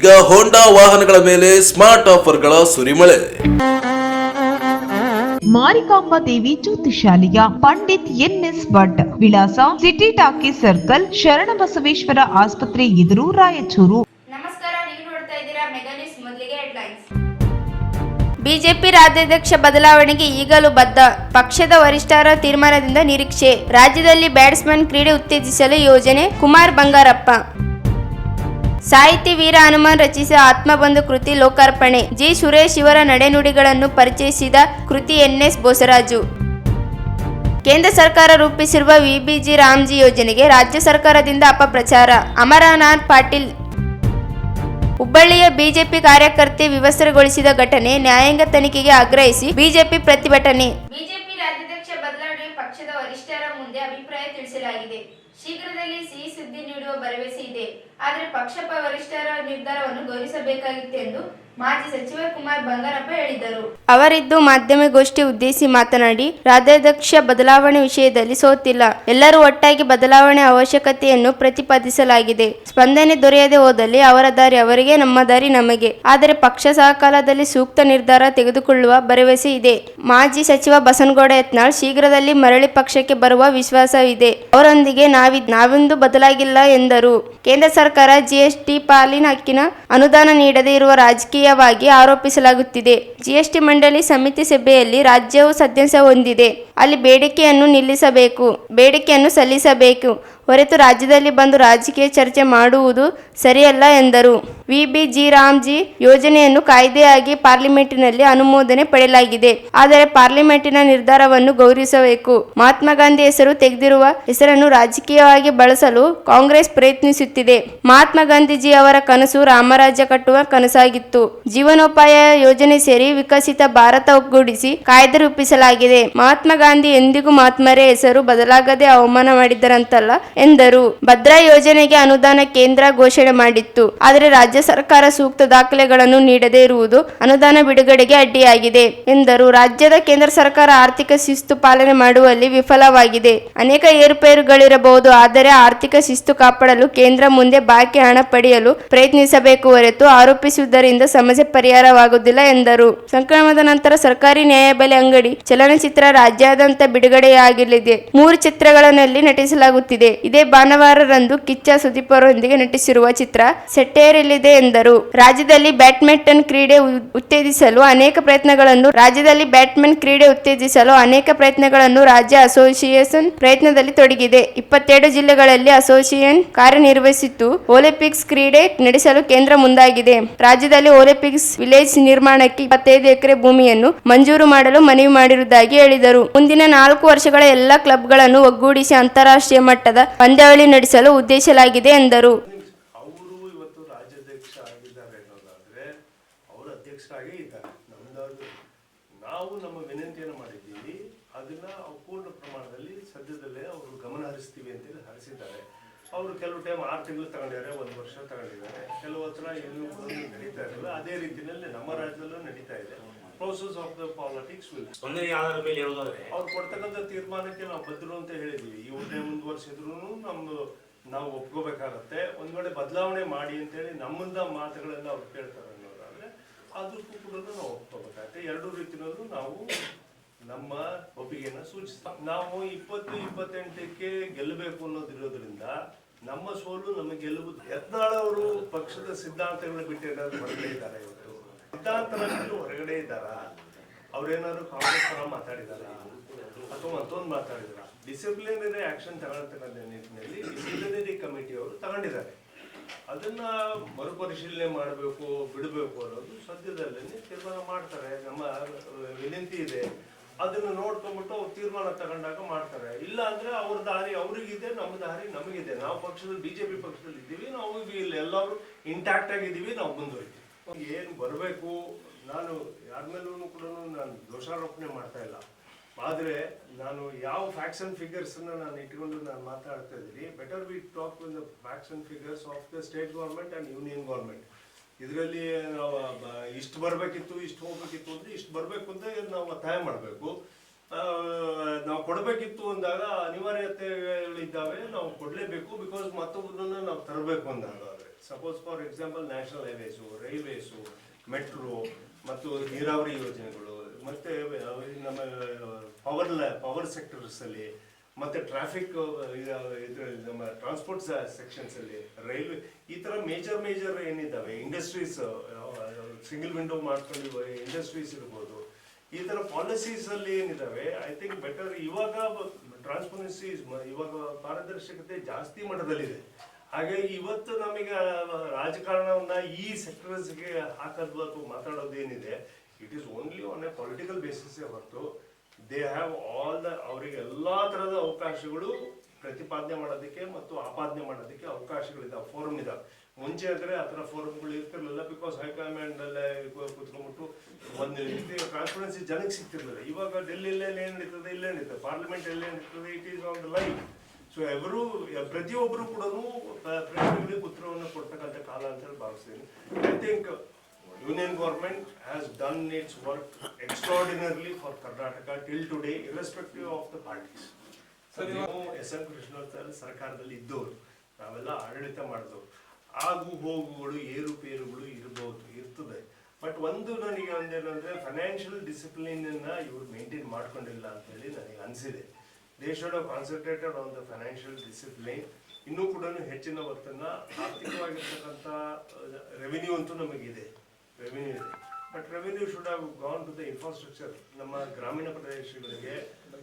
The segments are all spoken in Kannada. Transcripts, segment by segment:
ಈಗ ಹೋಂಡಾ ವಾಹನಗಳ ಮೇಲೆ ಸ್ಮಾರ್ಟ್ ಆಫರ್ಗಳ ಸುರಿಮಳೆ. ಮಾರಿಕಾಂಬಾ ದೇವಿ ಜ್ಯೋತಿಷಾಲಯ, ಪಂಡಿತ್ NS ಭಟ್, ವಿಳಾಸ ಸಿಟಿ ಟಾಕೀಸ್ ಸರ್ಕಲ್, ಶರಣಬಸವೇಶ್ವರ ಆಸ್ಪತ್ರೆ ಎದುರು, ರಾಯಚೂರು. ನಮಸ್ಕಾರ, ನೀವು ನೋಡ್ತಾ ಇದ್ದೀರಾ ಮೆಗಾ ನ್ಯೂಸ್. ಮೊದಲಿಗೆ ಹೆಡ್ಲೈನ್ಸ್. ಬಿಜೆಪಿ ರಾಜ್ಯಾಧ್ಯಕ್ಷ ಬದಲಾವಣೆಗೆ ಈಗಲೂ ಬದ್ಧ, ಪಕ್ಷದ ವರಿಷ್ಠರ ತೀರ್ಮಾನದಿಂದ ನಿರೀಕ್ಷೆ. ರಾಜ್ಯದಲ್ಲಿ ಬ್ಯಾಟ್ಸ್ಮನ್ ಕ್ರೀಡೆ ಉತ್ತೇಜಿಸಲು ಯೋಜನೆ, ಕುಮಾರ್ ಬಂಗಾರಪ್ಪ. ಸಾಹಿತಿ ವೀರ ಹನುಮಾನ್ ರಚಿಸಿದ ಆತ್ಮಬಂಧು ಕೃತಿ ಲೋಕಾರ್ಪಣೆ, ಜಿ ಸುರೇಶ್ ಇವರ ನಡೆನುಡಿಗಳನ್ನು ಪರಿಚಯಿಸಿದ ಕೃತಿ NS ಬೋಸರಾಜು. ಕೇಂದ್ರ ಸರ್ಕಾರ ರೂಪಿಸಿರುವ ವಿಬಿಜಿ ರಾಮ್ಜಿ ಯೋಜನೆಗೆ ರಾಜ್ಯ ಸರ್ಕಾರದಿಂದ ಅಪಪ್ರಚಾರ, ಅಮರನಾಥ್ ಪಾಟೀಲ್. ಹುಬ್ಬಳ್ಳಿಯ ಬಿಜೆಪಿ ಕಾರ್ಯಕರ್ತೆ ವಿವಸ್ತ್ರಗೊಳಿಸಿದ ಘಟನೆ, ನ್ಯಾಯಾಂಗ ತನಿಖೆಗೆ ಆಗ್ರಹಿಸಿ ಬಿಜೆಪಿ ಪ್ರತಿಭಟನೆ. ಬಿಜೆಪಿ ರಾಜ್ಯಾಧ್ಯಕ್ಷ ಬದಲಾವಣೆ ಪಕ್ಷದ ವರಿಷ್ಠರ ಮುಂದೆ ಅಭಿಪ್ರಾಯ ತಿಳಿಸಲಾಗಿದೆ. ಶೀಘ್ರದಲ್ಲಿ ಸಿಹಿ ಸುದ್ದಿ ನೀಡುವ ಭರವಸೆ ಇದೆ. ಆದರೆ ಪಕ್ಷ ವರಿಷ್ಠರ ನಿರ್ಧಾರವನ್ನು ಗೌರವಿಸಬೇಕಾಗಿತ್ತು ಎಂದು ಮಾಜಿ ಸಚಿವ ಕುಮಾರ್ ಬಂಗಾರಪ್ಪ ಹೇಳಿದರು. ಅವರಿದ್ದು ಮಾಧ್ಯಮಗೋಷ್ಠಿ ಉದ್ದೇಶಿಸಿ ಮಾತನಾಡಿ, ರಾಜ್ಯಾಧ್ಯಕ್ಷ ಬದಲಾವಣೆ ವಿಷಯದಲ್ಲಿ ಸೋತಿಲ್ಲ. ಎಲ್ಲರೂ ಒಟ್ಟಾಗಿ ಬದಲಾವಣೆ ಅವಶ್ಯಕತೆಯನ್ನು ಪ್ರತಿಪಾದಿಸಲಾಗಿದೆ. ಸ್ಪಂದನೆ ದೊರೆಯದೆ ಹೋದಲ್ಲಿ ಅವರ ದಾರಿ ಅವರಿಗೆ, ನಮ್ಮ ದಾರಿ ನಮಗೆ. ಆದರೆ ಪಕ್ಷ ಸಹಕಾಲದಲ್ಲಿ ಸೂಕ್ತ ನಿರ್ಧಾರ ತೆಗೆದುಕೊಳ್ಳುವ ಭರವಸೆ ಇದೆ. ಮಾಜಿ ಸಚಿವ ಬಸನಗೌಡ ಯತ್ನಾಳ್ ಶೀಘ್ರದಲ್ಲಿ ಮರಳಿ ಪಕ್ಷಕ್ಕೆ ಬರುವ ವಿಶ್ವಾಸವಿದೆ. ಅವರೊಂದಿಗೆ ನಾವೊಂದು ಬದಲಾಗಿಲ್ಲ ಎಂದರು. ಕೇಂದ್ರ ಸರ್ಕಾರ GST ಪಾಲಿನ ಹಕ್ಕಿನ ಅನುದಾನ ನೀಡದೇ ಇರುವ ರಾಜಕೀಯವಾಗಿ ಆರೋಪಿಸಲಾಗುತ್ತಿದೆ. GST ಮಂಡಳಿ ಸಮಿತಿ ಸಭೆಯಲ್ಲಿ ರಾಜ್ಯವು ಸದಸ್ಯ ಹೊಂದಿದೆ. ಅಲ್ಲಿ ಬೇಡಿಕೆಯನ್ನು ಸಲ್ಲಿಸಬೇಕು ಹೊರತು ರಾಜ್ಯದಲ್ಲಿ ಬಂದು ರಾಜಕೀಯ ಚರ್ಚೆ ಮಾಡುವುದು ಸರಿಯಲ್ಲ ಎಂದರು. ವಿಬಿಜಿ ರಾಮ್ಜಿ ಯೋಜನೆಯನ್ನು ಕಾಯ್ದೆಯಾಗಿ ಪಾರ್ಲಿಮೆಂಟಿನಲ್ಲಿ ಅನುಮೋದನೆ ಪಡೆಯಲಾಗಿದೆ. ಆದರೆ ಪಾರ್ಲಿಮೆಂಟಿನ ನಿರ್ಧಾರವನ್ನು ಗೌರವಿಸಬೇಕು. ಮಹಾತ್ಮ ಗಾಂಧಿ ಹೆಸರು ತೆಗೆದಿರುವ ಹೆಸರನ್ನು ರಾಜಕೀಯವಾಗಿ ಬಳಸಲು ಕಾಂಗ್ರೆಸ್ ಪ್ರಯತ್ನಿಸುತ್ತಿದೆ. ಮಹಾತ್ಮ ಗಾಂಧೀಜಿ ಅವರ ಕನಸು ರಾಮರಾಜ್ಯ ಕಟ್ಟುವ ಕನಸಾಗಿತ್ತು. ಜೀವನೋಪಾಯ ಯೋಜನೆ ಸೇರಿ ವಿಕಸಿತ ಭಾರತ ಒಗ್ಗೂಡಿಸಿ ಕಾಯ್ದೆ ರೂಪಿಸಲಾಗಿದೆ. ಮಹಾತ್ಮ ಗಾಂಧಿ ಎಂದಿಗೂ ಮಹಾತ್ಮರೇ ಹೆಸರು ಬದಲಾಗದೆ ಅವಮಾನ ಮಾಡಿದ್ದರಂತಲ್ಲ ಎಂದರು. ಭದ್ರಾ ಯೋಜನೆಗೆ ಅನುದಾನ ಕೇಂದ್ರ ಘೋಷಣೆ ಮಾಡಿತ್ತು. ಆದರೆ ರಾಜ್ಯ ಸರ್ಕಾರ ಸೂಕ್ತ ದಾಖಲೆಗಳನ್ನು ನೀಡದೇ ಇರುವುದು ಅನುದಾನ ಬಿಡುಗಡೆಗೆ ಅಡ್ಡಿಯಾಗಿದೆ ಎಂದರು. ರಾಜ್ಯದ ಕೇಂದ್ರ ಸರ್ಕಾರ ಆರ್ಥಿಕ ಶಿಸ್ತು ಪಾಲನೆ ಮಾಡುವಲ್ಲಿ ವಿಫಲವಾಗಿದೆ. ಅನೇಕ ಏರುಪೇರುಗಳಿರಬಹುದು, ಆದರೆ ಆರ್ಥಿಕ ಶಿಸ್ತು ಕಾಪಾಡಲು ಕೇಂದ್ರ ಮುಂದೆ ಬಾಕಿ ಹಣ ಪಡೆಯಲು ಪ್ರಯತ್ನಿಸಬೇಕು ಹೊರತು ಆರೋಪಿಸುವುದರಿಂದ ಸಮಸ್ಯೆ ಪರಿಹಾರವಾಗುವುದಿಲ್ಲ ಎಂದರು. ಸಂಕ್ರಮಣದ ನಂತರ ಸರ್ಕಾರಿ ನ್ಯಾಯಬೆಲೆ ಅಂಗಡಿ ಚಲನಚಿತ್ರ ರಾಜ್ಯಾದ್ಯಂತ ಬಿಡುಗಡೆಯಾಗಲಿದೆ. 3 ಚಿತ್ರಗಳಲ್ಲಿ ನಟಿಸಲಾಗುತ್ತಿದೆ. ಇದೇ ಭಾನುವಾರರಂದು ಕಿಚ್ಚ ಸುದೀಪ್ ಅವರೊಂದಿಗೆ ನಟಿಸಿರುವ ಚಿತ್ರ ಸೆಟ್ಟೇರಲಿದೆ ಎಂದರು. ರಾಜ್ಯದಲ್ಲಿ ಬ್ಯಾಡ್ಮಿಂಟನ್ ಕ್ರೀಡೆ ಉತ್ತೇಜಿಸಲು ಅನೇಕ ಪ್ರಯತ್ನಗಳನ್ನು ರಾಜ್ಯ ಅಸೋಸಿಯೇಷನ್ ಪ್ರಯತ್ನದಲ್ಲಿ ತೊಡಗಿದೆ. 22 ಜಿಲ್ಲೆಗಳಲ್ಲಿ ಅಸೋಸಿಯೇಷನ್ ಕಾರ್ಯನಿರ್ವಹಿಸಿದ್ದು ಒಲಿಂಪಿಕ್ಸ್ ಕ್ರೀಡೆ ನಡೆಸಲು ಕೇಂದ್ರ ಮುಂದಾಗಿದೆ. ರಾಜ್ಯದಲ್ಲಿ ಒಲಿಂಪಿಕ್ಸ್ ವಿಲೇಜ್ ನಿರ್ಮಾಣಕ್ಕೆ 25 ಎಕರೆ ಭೂಮಿಯನ್ನು ಮಂಜೂರು ಮಾಡಲು ಮನವಿ ಮಾಡಿರುವುದಾಗಿ ಹೇಳಿದರು. ಮುಂದಿನ 4 ವರ್ಷಗಳ ಎಲ್ಲಾ ಕ್ಲಬ್ಗಳನ್ನು ಒಗ್ಗೂಡಿಸಿ ಅಂತಾರಾಷ್ಟ್ರೀಯ ಮಟ್ಟದ ಪಂದ್ಯಾವಳಿ ನಡೆಸಲು ಉದ್ದೇಶಿಸಲಾಗಿದೆ ಎಂದರು. ಅವರು ಇವತ್ತು ರಾಜ್ಯಾಧ್ಯಕ್ಷ ಆಗಿದ್ದಾರೆ ಅನ್ನೋದಾದ್ರೆ ಅವರು ಅಧ್ಯಕ್ಷರಾಗೇ ಇದ್ದಾರೆ. ನಾವು ನಮ್ಮ ವಿನಂತಿಯನ್ನು ಮಾಡಿದ್ದೀವಿ. ಅದನ್ನ ಪೂರ್ಣ ಪ್ರಮಾಣದಲ್ಲಿ ಸದ್ಯದಲ್ಲೇ ಅವರು ಗಮನ ಹರಿಸ್ತೀವಿ ಅಂತೇಳಿ ಹರಿಸಿದ್ದಾರೆ. ಅವರು ಕೆಲವು ಟೈಮ್ 6 ತಿಂಗಳು ತಗೊಂಡಿದ್ದಾರೆ, 1 ವರ್ಷ ತಗೊಂಡಿದ್ದಾರೆ. ಕೆಲವು ಹತ್ರ ಇನ್ನೂ ನಡೀತಾ ಇರಲ್ಲ. ಅದೇ ರೀತಿಯಲ್ಲಿ ನಮ್ಮ ರಾಜ್ಯದಲ್ಲೂ ನಡೀತಾ ಇದೆ. ಪ್ರೋಸೆಸ್ ಆಫ್ ದ ಪಾಲಿಟಿಕ್ಸ್ ಅವ್ರು ಕೊಡ್ತಕ್ಕಂಥ ತೀರ್ಮಾನಕ್ಕೆ ನಾವು ಬದ್ಧರು ಅಂತ ಹೇಳಿದೀವಿ. ಇವ್ರನ್ನೇ ಮುಂದುವರ್ಸಿದ್ರು ನಾವು ಒಪ್ಕೋಬೇಕಾಗತ್ತೆ. ಒಂದ್ ವೇಳೆ ಬದಲಾವಣೆ ಮಾಡಿ ಅಂತೇಳಿ ನಮ್ಮಿಂದ ಮಾತುಗಳೆಲ್ಲ ಅವ್ರು ಕೇಳ್ತಾರೆ ಅನ್ನೋದಾದ್ರೆ ಅದಕ್ಕೂ ಕೂಡ ನಾವು ಒಪ್ಕೋಬೇಕಾಗತ್ತೆ. 2 ರೀತಿಯಲ್ಲೂ ನಾವು ನಮ್ಮ ಒಪ್ಪಿಗೆಯನ್ನ ಸೂಚಿಸ್ತೀವಿ. ನಾವು 2028ಕ್ಕೆ ಗೆಲ್ಲಬೇಕು ಅನ್ನೋದಿರೋದ್ರಿಂದ ನಮ್ಮ ಸೋಲು ನಮ್ಮ ಗೆಲುವು. ಯತ್ನಾಳ್ ಅವರು ಪಕ್ಷದ ಸಿದ್ಧಾಂತಗಳನ್ನ ಬಿಟ್ಟು ಏನಾದ್ರು ಹೊರಗಡೆ ಇದ್ದಾರೆ. ಇವತ್ತು ಸಿದ್ಧಾಂತನ ಬಿಟ್ಟು ಹೊರಗಡೆ ಇದ್ದಾರ? ಅವ್ರೇನಾದ್ರು ಕಾಂಗ್ರೆಸ್ ಪರ ಮಾತಾಡಿದಾರ ಅಥವಾ ಮತ್ತೊಂದು ಮಾತಾಡಿದಾರ? ಡಿಸಿಪ್ಲಿನರಿ ಆಕ್ಷನ್ ತಗೊಳ್ತಕ್ಕಂಥ ನಿಟ್ಟಿನಲ್ಲಿ ಡಿಸಿಪ್ಲಿನರಿ ಕಮಿಟಿ ಅವರು ತಗೊಂಡಿದ್ದಾರೆ. ಅದನ್ನ ಮರುಪರಿಶೀಲನೆ ಮಾಡಬೇಕು, ಬಿಡಬೇಕು ಅನ್ನೋದು ಸದ್ಯದಲ್ಲೇ ತೀರ್ಮಾನ ಮಾಡ್ತಾರೆ. ನಮ್ಮ ವಿನಂತಿ ಇದೆ. ಅದನ್ನ ನೋಡ್ಕೊಂಡ್ಬಿಟ್ಟು ಅವ್ರು ತೀರ್ಮಾನ ತಗೊಂಡಾಗ ಮಾಡ್ತಾರೆ. ಇಲ್ಲ ಅಂದ್ರೆ ಅವ್ರ ದಾರಿ ಅವ್ರಿಗಿದೆ, ನಮ್ಮ ದಾರಿ ನಮಗಿದೆ. ನಾವು ಪಕ್ಷದಲ್ಲಿ ಬಿಜೆಪಿ ಪಕ್ಷದಲ್ಲಿ ಇದ್ದೀವಿ. ನಾವು ಇಲ್ಲಿ ಎಲ್ಲರೂ ಇಂಟ್ಯಾಕ್ಟ್ ಆಗಿದ್ದೀವಿ. ನಾವು ಮುಂದುವರಿತೀವಿ. ಏನು ಬರಬೇಕು, ನಾನು ಯಾರ ಮೇಲೂ ಕೂಡ ನಾನು ದೋಷಾರೋಪಣೆ ಮಾಡ್ತಾ ಇಲ್ಲ. ಆದರೆ ನಾನು ಯಾವ ಫ್ಯಾಕ್ಟ್ಸ್ ಅಂಡ್ ಫಿಗರ್ಸ್ ನಾನು ಇಟ್ಕೊಂಡು ನಾನು ಮಾತಾಡ್ತಾ ಇದ್ದೀನಿ. Better we talk with the facts and figures of the state government and union government. ಇದರಲ್ಲಿ ನಾವು ಇಷ್ಟು ಬರಬೇಕಿತ್ತು, ಇಷ್ಟು ಹೋಗ್ಬೇಕಿತ್ತು ಅಂದ್ರೆ ಇಷ್ಟು ಬರಬೇಕು ಅಂತ ನಾವು ಒತ್ತಾಯ ಮಾಡಬೇಕು. ನಾವು ಕೊಡಬೇಕಿತ್ತು ಅಂದಾಗ ಅನಿವಾರ್ಯತೆಗಳಿದ್ದಾವೆ, ನಾವು ಕೊಡಲೇಬೇಕು. ಬಿಕಾಸ್ ಮತ್ತೊಬ್ಬರನ್ನ ನಾವು ತರಬೇಕು ಅಂದಾಗ suppose for example national highways, railways, metro ಮತ್ತು ನೀರಾವರಿ ಯೋಜನೆಗಳು, ಮತ್ತೆ ನಮ್ಮ ಪವರ್ ಸೆಕ್ಟರ್ಸಲ್ಲಿ, ಮತ್ತೆ ಟ್ರಾಫಿಕ್ ಇದರಲ್ಲಿ ನಮ್ಮ ಟ್ರಾನ್ಸ್ಪೋರ್ಟ್ ಸೆಕ್ಷನ್ಸಲ್ಲಿ, ರೈಲ್ವೆ, ಈ ಥರ ಮೇಜರ್ ಏನಿದ್ದಾವೆ, ಇಂಡಸ್ಟ್ರೀಸ್, ಸಿಂಗಲ್ ವಿಂಡೋ ಮಾಡ್ಕೊಂಡು ಇಂಡಸ್ಟ್ರೀಸ್ ಇರ್ಬೋದು, ಈ ಥರ ಪಾಲಿಸೀಸ್ ಅಲ್ಲಿ ಏನಿದಾವೆ, ಐ ಥಿಂಕ್ ಬೆಟರ್. ಇವಾಗ ಟ್ರಾನ್ಸ್ಪರೆನ್ಸಿ, ಇವಾಗ ಪಾರದರ್ಶಕತೆ ಜಾಸ್ತಿ ಮಟ್ಟದಲ್ಲಿದೆ. ಹಾಗಾಗಿ ಇವತ್ತು ನಮಗೆ ರಾಜಕಾರಣವನ್ನ ಈ ಸೆಕ್ಟರ್ಸ್ಗೆ ಹಾಕೋದು ಅಥವಾ ಮಾತಾಡೋದೇನಿದೆ, it is only on a political basis ಹೊರತು ದೇ ಹ್ಯಾವ್ ಆಲ್ ಅವರಿಗೆ ಎಲ್ಲಾ ತರದ ಅವಕಾಶಗಳು ಪ್ರತಿಪಾದನೆ ಮಾಡೋದಕ್ಕೆ ಮತ್ತು ಆಪಾದನೆ ಮಾಡೋದಕ್ಕೆ ಅವಕಾಶಗಳಿದಾವೆ, ಫೋರಮ್ ಇದಾವೆ. ಮುಂಚೆ ಆದರೆ ಆ ಥರ ಫೋರಮ್ಗಳು ಇರ್ತಿರ್ಲಿಲ್ಲ, ಬಿಕಾಸ್ ಹೈಕಮಾಂಡ್ ಅಲ್ಲೇ ಕೂತ್ಕೊಂಡ್ಬಿಟ್ಟು ಒಂದು ರೀತಿ ಟ್ರಾನ್ಸ್ಪರೆನ್ಸಿ ಜನಕ್ಕೆ ಸಿಗ್ತಿರ್ಲಿಲ್ಲ. ಇವಾಗ ಡೆಲ್ಲಿಯಲ್ಲೇ ಏನು ನಡೀತದೆ, ಇಲ್ಲೇ ನಡೀತದೆ, ಪಾರ್ಲಿಮೆಂಟ್ ಎಲ್ಲೇ ನಡೀತದೆ, it is on the live. So ಪ್ರತಿಯೊಬ್ಬರು ಕೂಡ ಪ್ರಶ್ನೆಗಳಿಗೆ ಉತ್ತರವನ್ನು ಕೊಡ್ತಕ್ಕಂಥ ಕಾಲ ಅಂತ ಹೇಳಿ ಭಾವಿಸ್ತೀನಿ. I think union government has done its work extraordinarily for Karnataka till today, irrespective of the parties. ನಾವು ಎಸ್ ಎಂ ಕೃಷ್ಣ ಸರ್ಕಾರದಲ್ಲಿ ಇದ್ದವರು, ನಾವೆಲ್ಲ ಆಡಳಿತ ಮಾಡಿದವರು. ಆಗು ಹೋಗುಗಳು, ಏರುಪೇರುಗಳು ಇರ್ತದೆ. ಬಟ್ ಒಂದು ನನಗೆ ಒಂದೇನಂದ್ರೆ ಫೈನಾನ್ಷಿಯಲ್ ಡಿಸಿಪ್ಲಿನ್ ಇವರು ಮೇಂಟೈನ್ ಮಾಡ್ಕೊಂಡಿಲ್ಲ ಅಂತ ಹೇಳಿ ನನಗೆ ಅನಿಸಿದೆ. They should have concentrated on the financial discipline. ಇನ್ನೂ ಕೂಡ ಹೆಚ್ಚಿನ ಒತ್ತನ್ನ ಆರ್ಥಿಕವಾಗಿರ್ತಕ್ಕಂಥ ರೆವಿನ್ಯೂ ಅಂತೂ ನಮಗಿದೆ, ರೆವಿನ್ಯೂ ಇದೆ. But revenue should have gone to the infrastructure. ನಮ್ಮ ಗ್ರಾಮೀಣ ಪ್ರದೇಶಗಳಿಗೆ,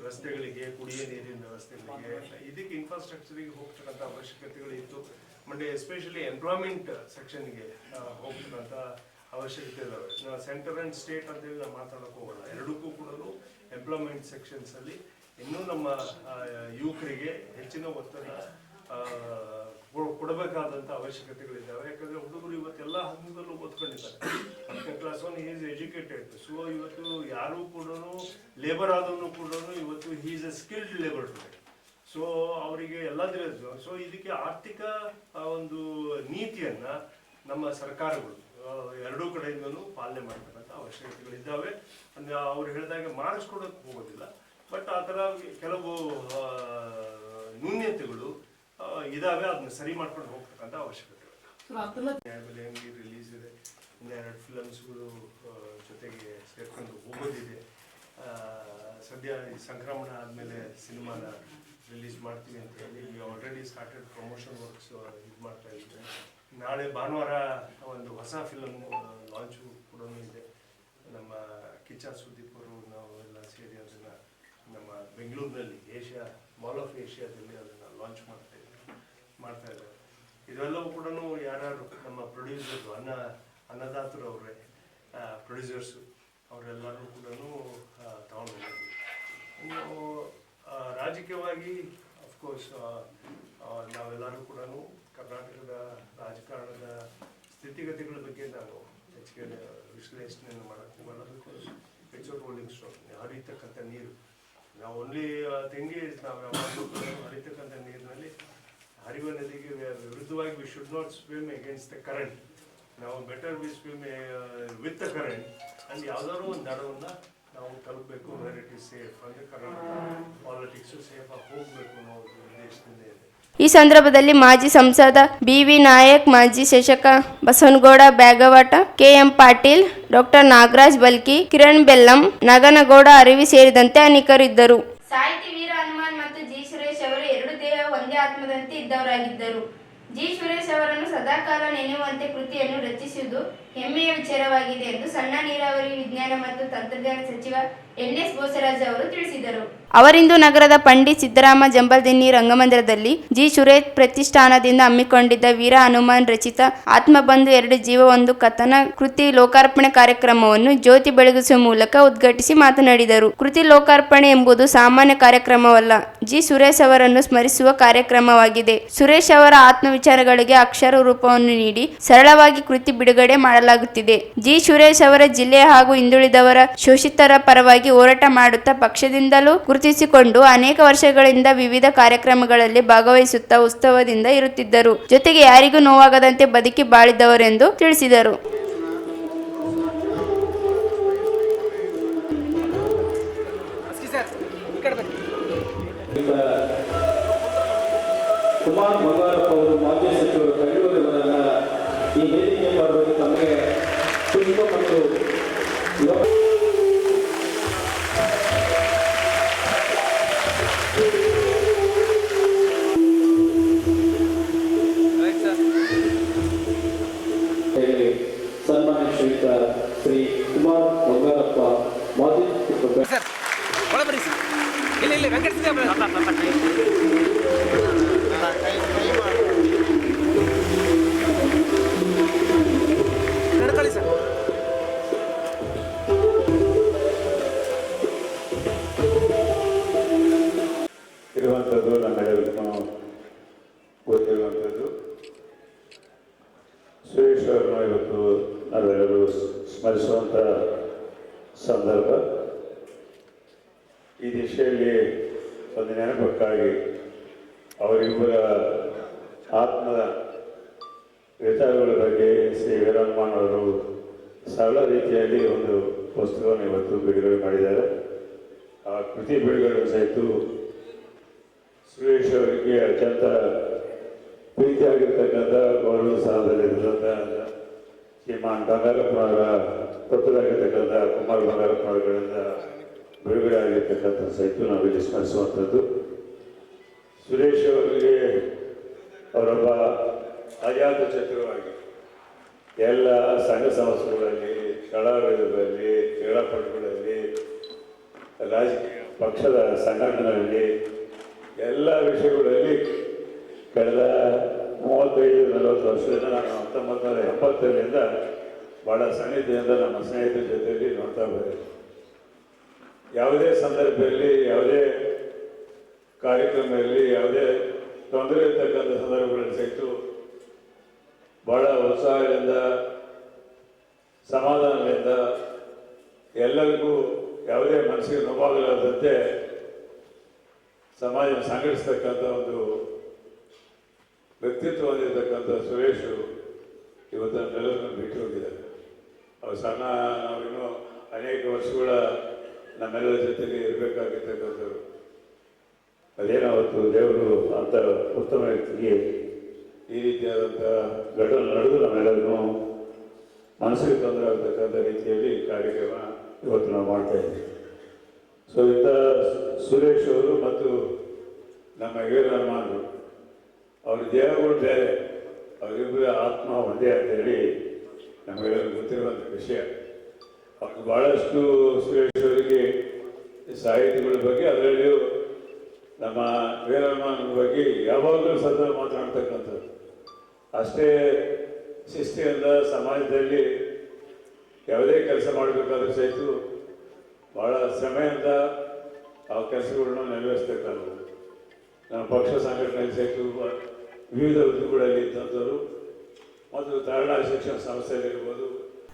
ರಸ್ತೆಗಳಿಗೆ, ಕುಡಿಯ ನೀರಿನ ವ್ಯವಸ್ಥೆಗಳಿಗೆ, ಇದಕ್ಕೆ ಇನ್ಫ್ರಾಸ್ಟ್ರಕ್ಚರಿಗೆ ಹೋಗ್ತಕ್ಕಂಥ ಅವಶ್ಯಕತೆಗಳಿತ್ತು. ಮಂಡ್ಯ ಎಸ್ಪೆಷಲಿ ಎಂಪ್ಲಾಯ್ಮೆಂಟ್ ಸೆಕ್ಷನ್ಗೆ ಹೋಗ್ತಕ್ಕಂಥ ಅವಶ್ಯಕತೆ ಇದಾವೆ. ನಾವು ಸೆಂಟರ್ ಆ್ಯಂಡ್ ಸ್ಟೇಟ್ ಅಂತೇಳಿ ನಾವು ಮಾತಾಡೋಕೆ ಹೋಗೋಣ. ಎರಡಕ್ಕೂ ಕೂಡ ಎಂಪ್ಲಾಯ್ಮೆಂಟ್ ಸೆಕ್ಷನ್ಸ್ ಅಲ್ಲಿ ಇನ್ನೂ ನಮ್ಮ ಯುವಕರಿಗೆ ಹೆಚ್ಚಿನ ಒತ್ತನ್ನು ಕೊಡಬೇಕಾದಂಥ ಅವಶ್ಯಕತೆಗಳಿದ್ದಾವೆ. ಯಾಕಂದ್ರೆ ಹುಡುಗರು ಇವತ್ತೆಲ್ಲ ಹಂತದಲ್ಲೂ ಓದ್ಕೊಂಡಿದ್ದಾರೆ. 10ನೇ ಕ್ಲಾಸ್ ಈಸ್ ಎಜುಕೇಟೆಡ್. ಸೊ ಇವತ್ತು ಯಾರು ಕೂಡ ಲೇಬರ್ ಆದವನು ಕೂಡ ಇವತ್ತು is A skilled labour today. So ಅವರಿಗೆ ಎಲ್ಲದರ, ಸೊ ಇದಕ್ಕೆ ಆರ್ಥಿಕ ಒಂದು ನೀತಿಯನ್ನ ನಮ್ಮ ಸರ್ಕಾರಗಳು ಎರಡೂ ಕಡೆಯಿಂದಲೂ ಪಾಲನೆ ಮಾಡ್ತಕ್ಕಂಥ ಅವಶ್ಯಕತೆಗಳಿದ್ದಾವೆ. ಅಂದ್ರೆ ಅವ್ರು ಹೇಳಿದಾಗ ಮಾರ್ಕ್ಸ್ ಕೊಡೋಕೆ ಹೋಗೋದಿಲ್ಲ, ಬಟ್ ಆ ಥರ ಕೆಲವು ನ್ಯೂನ್ಯತೆಗಳು ಇದಾವೆ, ಅದನ್ನ ಸರಿ ಮಾಡ್ಕೊಂಡು ಹೋಗ್ತಕ್ಕಂಥ ಅವಶ್ಯಕತೆಗಳು. ರಿಲೀಸ್ ಇದೆ, ಇನ್ನು 2 ಫಿಲಮ್ಸ್ಗಳು ಜೊತೆಗೆ ಸೇರ್ಕೊಂಡು ಹೋಗೋದಿದೆ. ಸದ್ಯ ಸಂಕ್ರಮಣ ಆದಮೇಲೆ ಸಿನಿಮಾನ ರಿಲೀಸ್ ಮಾಡ್ತೀವಿ ಅಂತ ಹೇಳಿ ಆಲ್ರೆಡಿ ಸ್ಟಾರ್ಟೆಡ್ ಪ್ರಮೋಷನ್ ವರ್ಕ್ಸ್ ಇದು ಮಾಡ್ತಾ ಇದ್ದೀವಿ. ನಾಳೆ ಭಾನುವಾರ ಒಂದು ಹೊಸ ಫಿಲಮ್ ಲಾಂಚು ಕೂಡ ಇದೆ. ನಮ್ಮ ಕಿಚ್ಚ ಸುದೀಪ್ ಅವರು ನಾವು ಎಲ್ಲ ಸೇರಿ ಅದನ್ನು ನಮ್ಮ ಬೆಂಗಳೂರಿನಲ್ಲಿ ಮಾಲ್ ಆಫ್ ಏಷ್ಯಾದಲ್ಲಿ ಅದನ್ನು ಲಾಂಚ್ ಮಾಡ್ತಾ ಇದ್ದಾರೆ. ಇದೆಲ್ಲವೂ ಕೂಡ ಯಾರ್ಯಾರು ನಮ್ಮ ಪ್ರೊಡ್ಯೂಸರ್ಸ್, ಅನ್ನದಾತರು ಅವರೇ ಪ್ರೊಡ್ಯೂಸರ್ಸು, ಅವರೆಲ್ಲರೂ ಕೂಡ ತಗೊಂಡು ಹೋಗೋದು. ಇನ್ನು ರಾಜಕೀಯವಾಗಿ ಅಫ್ಕೋರ್ಸ್ ನಾವೆಲ್ಲರೂ ಕೂಡ ಕರ್ನಾಟಕದ ರಾಜಕಾರಣದ ಸ್ಥಿತಿಗತಿಗಳ ಬಗ್ಗೆ ನಾನು ಹೆಚ್ಚಿಗೆ ವಿಶ್ಲೇಷಣೆಯನ್ನು ಮಾಡೋಕ್ಕೆ ಹೋಗಲ್ಲ. Because it's a rolling stone, ಹರಿತಕ್ಕಂಥ ನೀರು. ನಾವು ಓನ್ಲಿ ತೆಂಗಿ ನಾವು ಯಾವಾಗಲೂ ಹರಿತಕ್ಕಂಥ ನೀರಿನಲ್ಲಿ ಹರಿಯುವ ನದಿಗೆ ವಿರುದ್ಧವಾಗಿ we should not swim against the current. ನಾವು better we swim with the current. And ಯಾವುದಾದ್ರು ಒಂದು ದಡವನ್ನು ನಾವು ತಲುಪಬೇಕು, ವೇರ್ ಇಟ್ ಇಸ್ ಸೇಫ್. ಅಂದರೆ ಕರ್ನಾಟಕ ಪಾಲಿಟಿಕ್ಸು ಸೇಫ್ ಆಗಿ ಹೋಗಬೇಕು ಅನ್ನೋ ಉದ್ದೇಶದಿಂದ ಇದೆ. ಈ ಸಂದರ್ಭದಲ್ಲಿ ಮಾಜಿ ಸಂಸದ ಬಿ.ವಿ. ನಾಯಕ್, ಮಾಜಿ ಶಾಸಕ ಬಸವನಗೌಡ ಬ್ಯಾಗವಾಟ, ಕೆ.ಎಂ. ಪಾಟೀಲ್, ಡಾಕ್ಟರ್ ನಾಗರಾಜ್ ಬಲ್ಕಿ, ಕಿರಣ್ ಬೆಲ್ಲಂ, ನಾಗನಗೌಡ ಅರಿವಿ ಸೇರಿದಂತೆ ಅನೇಕರಿದ್ದರು. ಸಾಹಿತಿ ವೀರ ಹನುಮಾನ್ ಮತ್ತು ಜಿ. ಸುರೇಶ್ ಅವರು 2 ದೇಹ ಒಂದೇ ಆತ್ಮದಂತೆ ಇದ್ದವರಾಗಿದ್ದರು. ಜಿ. ಸುರೇಶ್ ಅವರನ್ನು ಸದಾಕಾಲ ನೆನೆಯುವಂತೆ ಕೃತಿಯನ್ನು ರಚಿಸುವುದು ಹೆಮ್ಮೆಯ ವಿಚಾರವಾಗಿದೆ ಎಂದು ಸಣ್ಣ ನೀರಾವರಿ ವಿಜ್ಞಾನ ಮತ್ತು ತಂತ್ರಜ್ಞಾನ ಸಚಿವ ಎನ್.ಎಸ್. ಬೋಸರಾಜ್ ಅವರು ತಿಳಿಸಿದರು. ಅವರಿಂದು ನಗರದ ಪಂಡಿತ್ ಸಿದ್ದರಾಮ ಜಂಬಲ್ದಿನ್ನಿ ರಂಗಮಂದಿರದಲ್ಲಿ ಜಿ. ಸುರೇಶ್ ಪ್ರತಿಷ್ಠಾನದಿಂದ ಹಮ್ಮಿಕೊಂಡಿದ್ದ ವೀರ ಹನುಮಾನ್ ರಚಿತ ಆತ್ಮಬಂಧು 2 ಜೀವ 1 ಕಥನ ಕೃತಿ ಲೋಕಾರ್ಪಣೆ ಕಾರ್ಯಕ್ರಮವನ್ನು ಜ್ಯೋತಿ ಬೆಳಗಿಸುವ ಮೂಲಕ ಉದ್ಘಾಟಿಸಿ ಮಾತನಾಡಿದರು. ಕೃತಿ ಲೋಕಾರ್ಪಣೆ ಎಂಬುದು ಸಾಮಾನ್ಯ ಕಾರ್ಯಕ್ರಮವಲ್ಲ, ಜಿ. ಸುರೇಶ್ ಅವರನ್ನು ಸ್ಮರಿಸುವ ಕಾರ್ಯಕ್ರಮವಾಗಿದೆ. ಸುರೇಶ್ ಅವರ ಆತ್ಮವಿಚಾರಗಳಿಗೆ ಅಕ್ಷರ ರೂಪವನ್ನು ನೀಡಿ ಸರಳವಾಗಿ ಕೃತಿ ಬಿಡುಗಡೆ ಮಾಡಲಾಗುತ್ತಿದೆ. ಜಿ. ಸುರೇಶ್ ಅವರ ಜಿಲ್ಲೆ ಹಾಗೂ ಹಿಂದುಳಿದವರ ಶೋಷಿತರ ಪರವಾಗಿ ಹೋರಾಟ ಮಾಡುತ್ತಾ ಪಕ್ಷದಿಂದಲೂ ಗುರುತಿಸಿಕೊಂಡು ಅನೇಕ ವರ್ಷಗಳಿಂದ ವಿವಿಧ ಕಾರ್ಯಕ್ರಮಗಳಲ್ಲಿ ಭಾಗವಹಿಸುತ್ತಾ ಉತ್ಸವದಿಂದ ಇರುತ್ತಿದ್ದರು. ಜೊತೆಗೆ ಯಾರಿಗೂ ನೋವಾಗದಂತೆ ಬದುಕಿ ಬಾಳಿದವರೆಂದು ತಿಳಿಸಿದರು. ಕುಮಾರ್ ಬಂಗಾರಪ್ಪ ಅವರು ಮಾಜಿ ಸಚಿವರು ಬೆಂಗಳೂರಿನ ಸಾಂಸ್ಕೃತಿಕ ಮತ್ತು ಯುವ ಸನ್ಮಾನ್ಯ ಶ್ರೀಯುತ ಶ್ರೀ ಕುಮಾರ್ ಬಂಗಾರಪ್ಪ ಮಾಜಿ ಸರ್ ಒಳಬರಿ ಸರ್ ಇಲ್ಲ ವೆಂಕಟ ನಡ್ಕೊಳ್ಳಿ ಸರ್ ಇರುವಂಥದ್ದು ನಮ್ಮೆಲ್ಲರಿಗೂ ಗೊತ್ತಿರುವಂಥದ್ದು. ಸುರೇಶ್ ಅವರನ್ನು ಇವತ್ತು ನಾವೆಲ್ಲರೂ ಸ್ಮರಿಸುವಂಥ ಸಂದರ್ಭ. ಈ ದಿಶೆಯಲ್ಲಿ ಒಂದು ನೆನಪಕ್ಕಾಗಿ ಅವರಿಬ್ಬರ ಆತ್ಮದ ವಿಚಾರಗಳ ಬಗ್ಗೆ ಶ್ರೀ ವೀರಹನುಮಾನ್ ಅವರು ಸರಳ ರೀತಿಯಲ್ಲಿ ಒಂದು ಪುಸ್ತಕವನ್ನು ಇವತ್ತು ಬಿಡುಗಡೆ ಮಾಡಿದ್ದಾರೆ. ಆ ಕೃತಿ ಬಿಡುಗಡೆ ಸಹಿತ ಸುರೇಶ್ ಅವರಿಗೆ ಅತ್ಯಂತ ಪ್ರೀತಿಯಾಗಿರ್ತಕ್ಕಂಥ ಗೌರವ ಸ್ಥಾನದಲ್ಲಿರ್ತಕ್ಕಂಥ ಶ್ರೀಮಾನ್ ಬಂಗಾರಪ್ಪನವರ ಪುತ್ರರಾಗಿರ್ತಕ್ಕಂಥ ಕುಮಾರ್ ಬಂಗಾರಪ್ಪನವರುಗಳಿಂದ ಬಿಡುಗಡೆ ಆಗಿರ್ತಕ್ಕಂಥ ಸಹಿತ ನಾವು ಇಲ್ಲಿ ಸ್ಮರಿಸುವಂಥದ್ದು. ಸುರೇಶ್ ಅವರಿಗೆ ಅವರೊಬ್ಬ ಅಜಾತ ಚತುರವಾಗಿ ಎಲ್ಲ ಸಂಘ ಸಂಸ್ಥೆಗಳಲ್ಲಿ, ಕಲಾವಿದರಲ್ಲಿ, ಕ್ರೀಡಾಪಟುಗಳಲ್ಲಿ, ರಾಜಕೀಯ ಪಕ್ಷದ ಸಂಘಟನೆಗಳಲ್ಲಿ ಎಲ್ಲ ವಿಷಯಗಳಲ್ಲಿ ಕಳೆದ 35-40 ವರ್ಷದಿಂದ ನಾನು 1980ರಿಂದ ಭಾಳ ಸನ್ನಿಧಿಯಿಂದ ನಮ್ಮ ಸ್ನೇಹಿತರ ಜೊತೆಯಲ್ಲಿ ನೋಡ್ತಾ ಬಂದಿದ್ದೆ. ಯಾವುದೇ ಸಂದರ್ಭದಲ್ಲಿ, ಯಾವುದೇ ಕಾರ್ಯಕ್ರಮದಲ್ಲಿ, ಯಾವುದೇ ತೊಂದರೆ ಇರ್ತಕ್ಕಂಥ ಸಂದರ್ಭಗಳಲ್ಲಿ ಸಹಿತ ಭಾಳ ಉತ್ಸಾಹದಿಂದ, ಸಮಾಧಾನದಿಂದ, ಎಲ್ಲರಿಗೂ ಯಾವುದೇ ಮನಸ್ಸಿಗೆ ನೋವಾಗಲಾರದಂತೆ ಸಮಾಜ ಸಂಘಟಿಸ್ತಕ್ಕಂಥ ಒಂದು ವ್ಯಕ್ತಿತ್ವ ಹೊಂದಿರತಕ್ಕಂಥ ಸುರೇಶ್ ಇವತ್ತು ನಮ್ಮೆಲ್ಲರನ್ನು ಬಿಟ್ಟು ಹೋಗಿದ್ದಾರೆ. ಅವ್ರು ಸಣ್ಣ ನಾವಿನ್ನೂ ಅನೇಕ ವರ್ಷಗಳ ನಮ್ಮೆಲ್ಲರ ಜೊತೆಗೆ ಇರಬೇಕಾಗಿರ್ತಕ್ಕಂಥವ್ರು. ಅದೇನಾವತ್ತು ದೇವರು ಅಂತ ಉತ್ತಮ ವ್ಯಕ್ತಿಗೆ ಈ ರೀತಿಯಾದಂಥ ಘಟನೆ ನಡೆದು ನಮ್ಮೆಲ್ಲರಿಗೂ ಮನಸ್ಸಿಗೆ ತೊಂದರೆ ಆಗ್ತಕ್ಕಂಥ ರೀತಿಯಲ್ಲಿ ಕಾರ್ಯಕ್ರಮ ಇವತ್ತು ನಾವು ಮಾಡ್ತಾ ಇದ್ದೀವಿ. ಸೊ ಇಂಥ ಸುರೇಶ್ ಅವರು ಮತ್ತು ನಮ್ಮ ವೀರಹನುಮಾನ್ ಅವ್ರ ದೇಹಗಳು ಬೇರೆ, ಅವರಿಬ್ಬರ ಆತ್ಮ ಒಂದೇ ಅಂತೇಳಿ ನಮಗೆಲ್ಲರಿಗೂ ಗೊತ್ತಿರುವಂಥ ವಿಷಯ. ಅವ್ರಿಗೆ ಭಾಳಷ್ಟು ಸುರೇಶ್ ಅವರಿಗೆ ಸಾಹಿತಿಗಳ ಬಗ್ಗೆ, ಅದರಲ್ಲಿಯೂ ನಮ್ಮ ವೀರಹನುಮಾನ್ ಬಗ್ಗೆ ಯಾವಾಗಲೂ ಸದಾ ಮಾತನಾಡ್ತಕ್ಕಂಥದ್ದು. ಅಷ್ಟೇ ಶಿಸ್ತಿನಿಂದ ಸಮಾಜದಲ್ಲಿ ಯಾವುದೇ ಕೆಲಸ ಮಾಡಬೇಕಾದ್ರೂ ಸಹಿತ ಭಾಳ ಶ್ರಮೆಯಿಂದ ಆ ಕೆಲಸಗಳನ್ನ ನೆರವೇರಿಸ್ತಕ್ಕಂಥದ್ದು. ನಮ್ಮ ಪಕ್ಷ ಸಂಘಟನೆಯಲ್ಲಿ ಸಹಿತ ವಿವಿಧ ಹುದ್ದೆಗಳಲ್ಲಿ ಇದ್ದಂಥವರು ಮತ್ತು ತಾರಣ ಶಿಕ್ಷಣ ಸಂಸ್ಥೆಯಲ್ಲಿರ್ಬೋದು.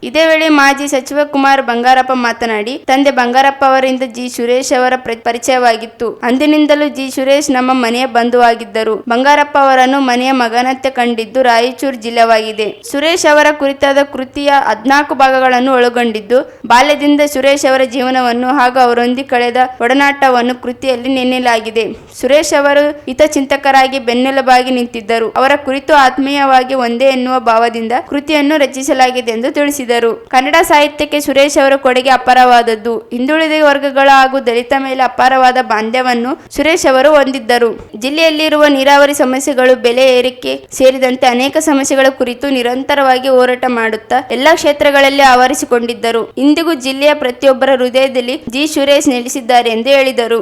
ಇದೇ ವೇಳೆ ಮಾಜಿ ಸಚಿವ ಕುಮಾರ್ ಬಂಗಾರಪ್ಪ ಮಾತನಾಡಿ, ತಂದೆ ಬಂಗಾರಪ್ಪ ಅವರಿಂದ ಜಿ ಸುರೇಶ್ ಅವರ ಪರಿಚಯವಾಗಿತ್ತು. ಅಂದಿನಿಂದಲೂ ಜಿ ಸುರೇಶ್ ನಮ್ಮ ಮನೆಯ ಬಂಧುವಾಗಿದ್ದರು. ಬಂಗಾರಪ್ಪ ಅವರನ್ನು ಮನೆಯ ಮಗನಂತೆ ಕಂಡಿದ್ದು ರಾಯಚೂರು ಜಿಲ್ಲೆವಾಗಿದೆ. ಸುರೇಶ್ ಅವರ ಕುರಿತಾದ ಕೃತಿಯ 14 ಭಾಗಗಳನ್ನು ಒಳಗೊಂಡಿದ್ದು, ಬಾಲ್ಯದಿಂದ ಸುರೇಶ್ ಅವರ ಜೀವನವನ್ನು ಹಾಗೂ ಅವರೊಂದಿಗೆ ಕಳೆದ ಒಡನಾಟವನ್ನು ಕೃತಿಯಲ್ಲಿ ನೆನಲಾಗಿದೆ. ಸುರೇಶ್ ಅವರು ಹಿತಚಿಂತಕರಾಗಿ ಬೆನ್ನೆಲುಬಾಗಿ ನಿಂತಿದ್ದರು. ಅವರ ಕುರಿತು ಆತ್ಮೀಯವಾಗಿ ಒಂದೇ ಎನ್ನುವ ಭಾವದಿಂದ ಕೃತಿಯನ್ನು ರಚಿಸಲಾಗಿದೆ ಎಂದು ತಿಳಿಸಿದರು. ಕನ್ನಡ ಸಾಹಿತ್ಯಕ್ಕೆ ಸುರೇಶ್ ಅವರ ಕೊಡುಗೆ ಅಪಾರವಾದದ್ದು. ಹಿಂದುಳಿದ ವರ್ಗಗಳ ಹಾಗೂ ದಲಿತ ಮೇಲೆ ಅಪಾರವಾದ ಬಾಂಧವ್ಯವನ್ನು ಸುರೇಶ್ ಅವರು ಹೊಂದಿದ್ದರು. ಜಿಲ್ಲೆಯಲ್ಲಿರುವ ನೀರಾವರಿ ಸಮಸ್ಯೆಗಳು, ಬೆಲೆ ಏರಿಕೆ ಸೇರಿದಂತೆ ಅನೇಕ ಸಮಸ್ಯೆಗಳ ಕುರಿತು ನಿರಂತರವಾಗಿ ಹೋರಾಟ ಮಾಡುತ್ತಾ ಎಲ್ಲಾ ಕ್ಷೇತ್ರಗಳಲ್ಲಿ ಆವರಿಸಿಕೊಂಡಿದ್ದರು. ಇಂದಿಗೂ ಜಿಲ್ಲೆಯ ಪ್ರತಿಯೊಬ್ಬರ ಹೃದಯದಲ್ಲಿ ಜಿ ಸುರೇಶ್ ನೆಲೆಸಿದ್ದಾರೆ ಎಂದು ಹೇಳಿದರು.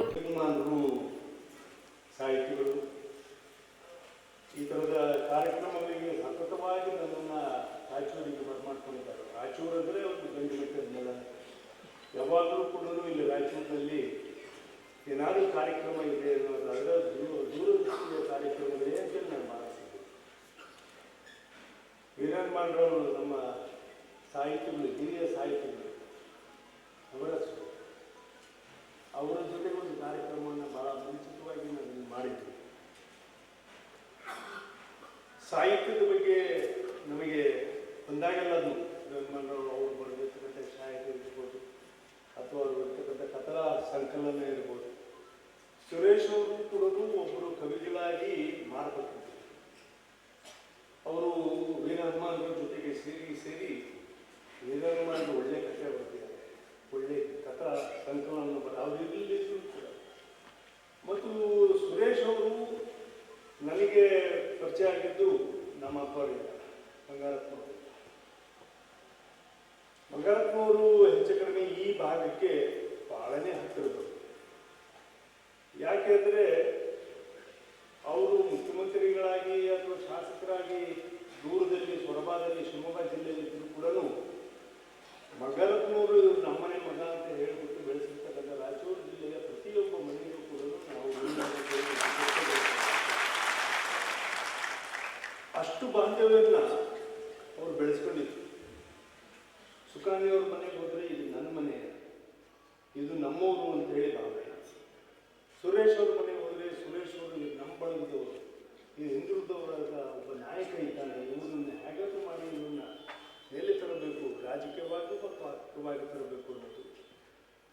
ಈ ಥರದ ಕಾರ್ಯಕ್ರಮಗಳಿಗೆ ಸತತವಾಗಿ ನನ್ನನ್ನು ರಾಯಚೂರಿಗೆ ಬರಮಾಡ್ಕೊಂಡಿದ್ದಾರೆ. ರಾಯಚೂರು ಅಂದರೆ ಒಂದು ಗಂಡು ಮೆಟ್ಟದ ನೆಲ. ಯಾವಾಗಲೂ ಕೂಡ ಇಲ್ಲಿ ರಾಯಚೂರಿನಲ್ಲಿ ಏನಾದರೂ ಕಾರ್ಯಕ್ರಮ ಇದೆ ಅನ್ನೋದಾದರೆ ದೂರದೃಷ್ಟಿಯ ಕಾರ್ಯಕ್ರಮಗಳೇ ಅಂತೇಳಿ ನಾನು ಭಾವಿಸ್ತೀನಿ. ವೀರಹನುಮಾನ್ರವರು ನಮ್ಮ ಸಾಹಿತಿಗಳು, ಹಿರಿಯ ಸಾಹಿತಿಗಳು, ಅವರ ಜೊತೆಗೆ ಒಂದು ಕಾರ್ಯಕ್ರಮವನ್ನು ಭಾಳ ಮುಂಚಿತವಾಗಿ ನಾನು ಮಾಡಿದ್ದೆ. ಸಾಹಿತ್ಯದ ಬಗ್ಗೆ ನಮಗೆ ಬಂದಾಗೆಲ್ಲ ಅದು ಅವ್ರು ಬರೆದಿರ್ತಕ್ಕಂಥ ಸಾಹಿತ್ಯ ಇರ್ಬೋದು ಅಥವಾ ಅವರು ಬರ್ತಕ್ಕಂಥ ಕಥಾ ಸಂಕಲನ ಇರ್ಬೋದು. ಸುರೇಶ್ ಅವರು ಕೂಡ ಒಬ್ಬರು ಕವಿಗಳಾಗಿ ಮಾರ್ಪಟ್ಟಿದ್ರು. ಅವರು ವೀರಹನುಮಾನ್ರ ಜೊತೆಗೆ ಸೇರಿ ವೀರಹನುಮಾನ್ ಒಂದು ಒಳ್ಳೆ ಕಥೆ ಬರ್ತಿದ್ದಾರೆ, ಒಳ್ಳೆ ಕಥಾ ಸಂಕಲನ ಅವರು ಇರಲಿದ್ದು ಕೂಡ. ಮತ್ತು ಸುರೇಶ್ ಅವರು ನನಗೆ ಪರಿಚಯ ಆಗಿದ್ದು ನಮ್ಮ ಅಪ್ಪವರಿಂದ, ಬಂಗಾರಪ್ಪನವರು ಹೆಚ್ಚು ಕಡಿಮೆ ಈ ಭಾಗಕ್ಕೆ ಬಹಳನೇ ಹತ್ತಿರದವರು. ಯಾಕೆಂದರೆ ಅವರು ಮುಖ್ಯಮಂತ್ರಿಗಳಾಗಿ ಅಥವಾ ಶಾಸಕರಾಗಿ ದೂರದಲ್ಲಿ ಸೊರಬಾದಲ್ಲಿ ಶಿವಮೊಗ್ಗ ಜಿಲ್ಲೆಯಲ್ಲಿದ್ದರೂ ಕೂಡ ಬಂಗಾರಪ್ಪನವರು ನಮ್ಮನೆ ಮಗ ಅಂತ ಹೇಳಿಬಿಟ್ಟು ಬೆಳೆಸಿರ್ತಕ್ಕಂಥ ರಾಯಚೂರು ಜಿಲ್ಲೆಯ ಪ್ರತಿಯೊಬ್ಬ ಮನೆಯೂ ಕೂಡ ನಾವು ಅಷ್ಟು ಬಾಂಧವ್ಯವನ್ನು ಅವರು ಬೆಳೆಸ್ಕೊಂಡಿದ್ರು. ಸುಖಾನಿಯವ್ರ ಮನೆಗೆ ಹೋದರೆ ಇದು ನನ್ನ ಮನೆ, ಇದು ನಮ್ಮವರು ಅಂತ ಹೇಳಿ ಭಾವನೆ. ಸುರೇಶ್ ಅವ್ರ ಮನೆಗೆ ಹೋದರೆ ಸುರೇಶ್ ಅವರು ಇದು ನಮ್ಮ ಬಳಗದವರು, ಇದು ಹಿಂದುಳಿದವರಾದ ಒಬ್ಬ ನಾಯಕ ಇದ್ದಾನೆ, ಇವರನ್ನು ಹೇಗಾದರೂ ಮಾಡಿ ಇವನ್ನ ಮೇಲೆ ತರಬೇಕು, ರಾಜಕೀಯವಾಗಿ ಮತ್ತು ಆರ್ಥಿಕವಾಗಿ ತರಬೇಕು ಅನ್ನೋದು.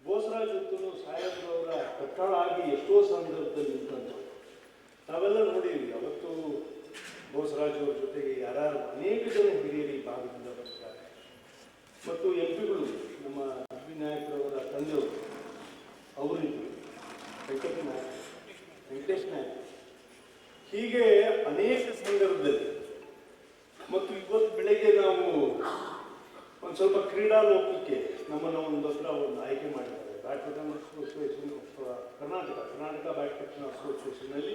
ಬೋಸರಾಜ್ ಹೊತ್ತು ಸಾಹೇಬ್ರವರ ಕಟ್ಟಳ ಆಗಿ ಎಷ್ಟೋ ಸಂದರ್ಭದಲ್ಲಿ ನಿಂತಂಥವ್ರು ನಾವೆಲ್ಲ ನೋಡೀವಿ. ಅವತ್ತು ಬೋಸರಾಜ್ ಅವ್ರ ಜೊತೆಗೆ ಯಾರು ಅನೇಕ ಜನ ಹಿರಿಯರು ಈ ಭಾಗದಿಂದ ಬರ್ತಾರೆ. ಮತ್ತು ಎಂಪಿಗಳು ನಮ್ಮ ನಾಯಕರವರ ತಂದೆಯವರು ಅವರಿದ್ದರು, ವೆಂಕಟೇಶ್ ನಾಯಕ್, ಹೀಗೆ ಅನೇಕ ಸಂದರ್ಭದಲ್ಲಿ. ಮತ್ತು ಇವತ್ತು ಬೆಳಗ್ಗೆ ನಾವು ಒಂದು ಸ್ವಲ್ಪ ಕ್ರೀಡಾ ಲೋಕಕ್ಕೆ ನಮ್ಮನ್ನು ಒಂದು ಹತ್ರ ಒಂದು ಆಯ್ಕೆ ಮಾಡಿದ್ದಾರೆ. ಬ್ಯಾಡ್ಮಿಂಟನ್ ಅಸೋಸಿಯೇಷನ್ ಕರ್ನಾಟಕ ಬ್ಯಾಡ್ಮಿಂಟನ್ ಅಸೋಸಿಯೇಷನ್ನಲ್ಲಿ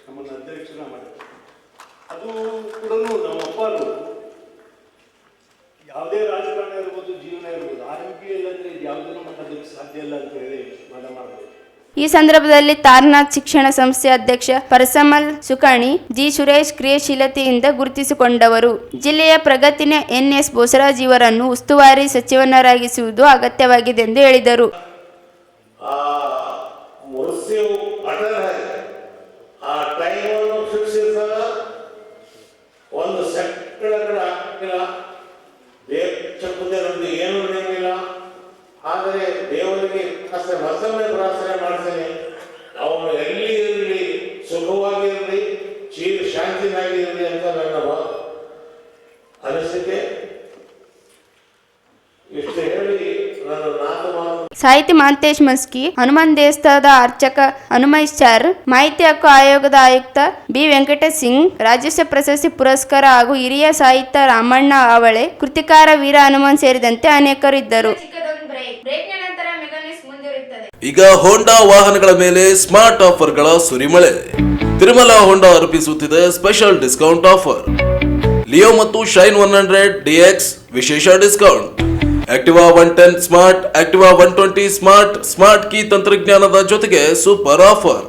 ನಮ್ಮನ್ನು ಅಧ್ಯಕ್ಷರ ಮಾಡಿದ್ದಾರೆ. ಅದು ಕೂಡ ನಮ್ಮ ಅಪ್ಪರು ಯಾವುದೇ ರಾಜಕಾರಣ ಇರ್ಬೋದು, ಜೀವನ ಇರ್ಬೋದು, ಆರೋಗ್ಯ ಇಲ್ಲಂದ್ರೆ ಇದು ಯಾವುದನ್ನು ಮಾಡೋದಕ್ಕೆ ಸಾಧ್ಯ ಇಲ್ಲ ಅಂತ ಹೇಳಿ ಮಾಡಬೇಕು. ಈ ಸಂದರ್ಭದಲ್ಲಿ ತಾರನಾಥ್ ಶಿಕ್ಷಣ ಸಂಸ್ಥೆ ಅಧ್ಯಕ್ಷ ಪರಸಮಲ್ ಸುಕಾಣಿ, ಜಿ ಸುರೇಶ್ ಕ್ರಿಯಾಶೀಲತೆಯಿಂದ ಗುರುತಿಸಿಕೊಂಡವರು. ಜಿಲ್ಲೆಯ ಪ್ರಗತಿನ ಎನ್ಎಸ್ ಬೋಸರಾಜ್ ಇವರನ್ನು ಉಸ್ತುವಾರಿ ಸಚಿವನರಾಗಿಸುವುದು ಅಗತ್ಯವಾಗಿದೆ ಎಂದು ಹೇಳಿದರು. ಒಂದು ಸೆಕ್ಟರ್ ಆಗ್ತಿಲ್ಲ, ಏನು ನಡೆಯಂಗಿಲ್ಲ. ಆದರೆ ದೇವರಿಗೆ ಮತ್ತೊಮ್ಮೆ ಪ್ರಾರ್ಥನೆ ಮಾಡ್ತೇನೆ, ಅವನು ಎಲ್ಲಿ ಇರಲಿ, ಸುಖವಾಗಿರಲಿ, ಶಾಂತಿಯಾಗಿರಲಿ ಅಂತ ನನ್ನ ಅನಿಸಿಕೆ. ಇಷ್ಟು ಹೇಳಿ ನಾನು 4 ಮಾತು. ಸಾಹಿತಿ ಮಹಂತೇಶ್ ಮಸ್ಕಿ, ಹನುಮಾನ್ ದೇವಸ್ಥಾನದ ಅರ್ಚಕ ಹನುಮೈಶ್ಚಾರ್, ಮಾಹಿತಿ ಹಕ್ಕು ಆಯೋಗದ ಆಯುಕ್ತ ಬಿ ವೆಂಕಟೇಶ್ ಸಿಂಗ್, ರಾಜ್ಯೋತ್ಸವ ಪ್ರಶಸ್ತಿ ಪುರಸ್ಕಾರ ಹಾಗೂ ಹಿರಿಯ ಸಾಹಿತ್ಯ ರಾಮಣ್ಣ ಆವಳೆ, ಕೃತಿಕಾರ ವೀರ ಹನುಮಾನ್ ಸೇರಿದಂತೆ ಅನೇಕರು ಇದ್ದರು. ಈಗ ಹೋಂಡಾ ವಾಹನಗಳ ಮೇಲೆ ಸ್ಮಾರ್ಟ್ ಆಫರ್ಗಳ ಸುರಿಮಳೆ. ತಿರುಮಲ ಹೋಂಡಾ ಅರ್ಪಿಸುತ್ತಿದೆ ಸ್ಪೆಷಲ್ ಡಿಸ್ಕೌಂಟ್ ಆಫರ್. ಲಿಯೋ ಮತ್ತು ಶೈನ್ 100 DX ವಿಶೇಷ discount. Activa 110 smart, Activa 120 smart, smart key ತಂತ್ರಜ್ಞಾನದ ಜೊತೆಗೆ ಸೂಪರ್ ಆಫರ್.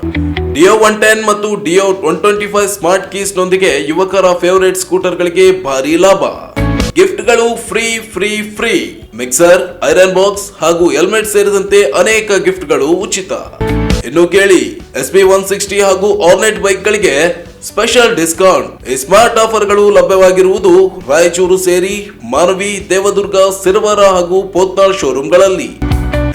ಡಿಯೋ 110 ಮತ್ತು ಡಿಯೋ 125 ಸ್ಮಾರ್ಟ್ ಕೀಸ್ ನೊಂದಿಗೆ ಯುವಕರ ಫೇವರೇಟ್ ಸ್ಕೂಟರ್ಗಳಿಗೆ ಭಾರಿ ಲಾಭ. ಗಿಫ್ಟ್ಗಳು ಫ್ರೀ. ಮಿಕ್ಸರ್, ಐರನ್ ಬಾಕ್ಸ್ ಹಾಗೂ ಹೆಲ್ಮೆಟ್ ಸೇರಿದಂತೆ ಅನೇಕ ಗಿಫ್ಟ್ಗಳು ಉಚಿತ. ಇನ್ನು ಕೇಳಿ, SB 160 ಹಾಗೂ ಆರ್ನೆಟ್ ಬೈಕ್ಗಳಿಗೆ ಸ್ಪೆಷಲ್ ಡಿಸ್ಕೌಂಟ್. ಈ ಸ್ಮಾರ್ಟ್ ಆಫರ್ಗಳು ಲಭ್ಯವಾಗಿರುವುದು ರಾಯಚೂರು ಸೇರಿ ಮಾನವಿ, ದೇವದುರ್ಗ, ಸಿರವಾರ ಹಾಗೂ ಪೋತ್ನಾಳ್ ಶೋರೂಮ್ಗಳಲ್ಲಿ.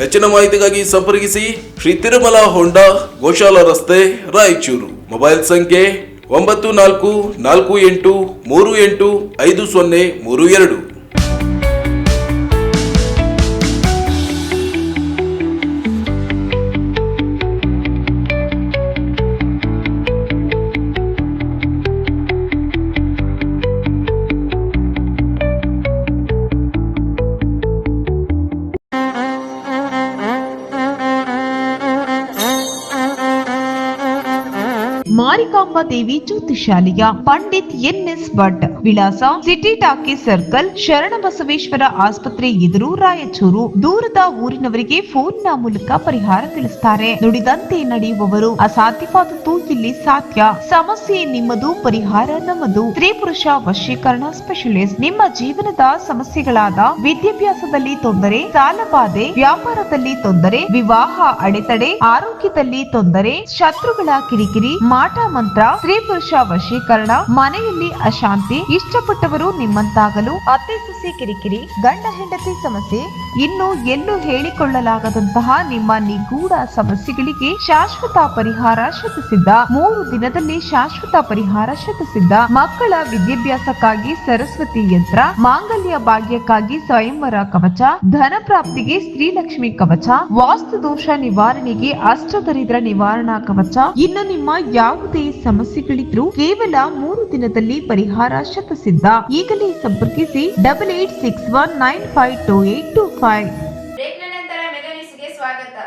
ಹೆಚ್ಚಿನ ಮಾಹಿತಿಗಾಗಿ ಸಂಪರ್ಕಿಸಿ ಶ್ರೀ ತಿರುಮಲ ಹೋಂಡಾ, ಗೋಶಾಲ ರಸ್ತೆ, ರಾಯಚೂರು. ಮೊಬೈಲ್ ಸಂಖ್ಯೆ 9448385032. ಮಾರಿಕಾಂಬಾ ದೇವಿ ಜ್ಯೋತಿಷಾಲಯ, ಪಂಡಿತ್ NS ಭಟ್, ವಿಳಾಸ ಸಿಟಿ ಟಾಕೀಸ್ ಸರ್ಕಲ್, ಶರಣಬಸವೇಶ್ವರ ಆಸ್ಪತ್ರೆ ಎದುರು, ರಾಯಚೂರು. ದೂರದ ಊರಿನವರಿಗೆ ಫೋನ್ನ ಮೂಲಕ ಪರಿಹಾರ ತಿಳಿಸುತ್ತಾರೆ. ನುಡಿದಂತೆ ನಡೆಯುವವರು, ಅಸಾಧ್ಯವಾದದ್ದು ಇಲ್ಲಿ ಸಾಧ್ಯ. ಸಮಸ್ಯೆ ನಿಮ್ಮದು, ಪರಿಹಾರ ನಮ್ಮದು. ಸ್ತ್ರೀ ಪುರುಷ ವಶೀಕರಣ ಸ್ಪೆಷಲಿಸ್ಟ್. ನಿಮ್ಮ ಜೀವನದ ಸಮಸ್ಯೆಗಳಾದ ವಿದ್ಯಾಭ್ಯಾಸದಲ್ಲಿ ತೊಂದರೆ, ಸಾಲಬಾಧೆ, ವ್ಯಾಪಾರದಲ್ಲಿ ತೊಂದರೆ, ವಿವಾಹ ಅಡೆತಡೆ, ಆರೋಗ್ಯದಲ್ಲಿ ತೊಂದರೆ, ಶತ್ರುಗಳ ಕಿರಿಕಿರಿ, ಮಾಟ ಮಂತ್ರ, ಸ್ತ್ರೀ ಪುರುಷ ವಶೀಕರಣ, ಮನೆಯಲ್ಲಿ ಅಶಾಂತಿ, ಇಷ್ಟಪಟ್ಟವರು ನಿಮ್ಮಂತಾಗಲು, ಅತ್ತೆ ಸೊಸೆ ಕಿರಿಕಿರಿ, ಗಂಡ ಹೆಂಡತಿ ಸಮಸ್ಯೆ, ಇನ್ನು ಎಲ್ಲೂ ಹೇಳಿಕೊಳ್ಳಲಾಗದಂತಹ ನಿಮ್ಮ ನಿಗೂಢ ಸಮಸ್ಯೆಗಳಿಗೆ ಶಾಶ್ವತ ಪರಿಹಾರ ಶತಸಿದ್ಧ. 3 ದಿನದಲ್ಲಿ ಶಾಶ್ವತ ಪರಿಹಾರ ಶತಸಿದ್ಧ. ಮಕ್ಕಳ ವಿದ್ಯಾಭ್ಯಾಸಕ್ಕಾಗಿ ಸರಸ್ವತಿ ಯಂತ್ರ, ಮಾಂಗಲ್ಯ ಭಾಗ್ಯಕ್ಕಾಗಿ ಸ್ವಯಂವರ ಕವಚ, ಧನ ಪ್ರಾಪ್ತಿಗೆ ಶ್ರೀಲಕ್ಷ್ಮಿ ಕವಚ, ವಾಸ್ತು ದೋಷ ನಿವಾರಣೆಗೆ ಅಷ್ಟದರಿದ್ರ ನಿವಾರಣಾ ಕವಚ. ಇನ್ನು ನಿಮ್ಮ ಯಾವುದೇ ಸಮಸ್ಯೆಗಳಿದ್ರೂ ಕೇವಲ 3 ದಿನದಲ್ಲಿ ಪರಿಹಾರ ಶತಸಿದ್ಧ. ಈಗಲೇ ಸಂಪರ್ಕಿಸಿ 8861952825. ಬ್ರೇಕ್ನ ನಂತರ ಮೆಗಾ ನ್ಯೂಸ್ಗೆ ಸ್ವಾಗತ.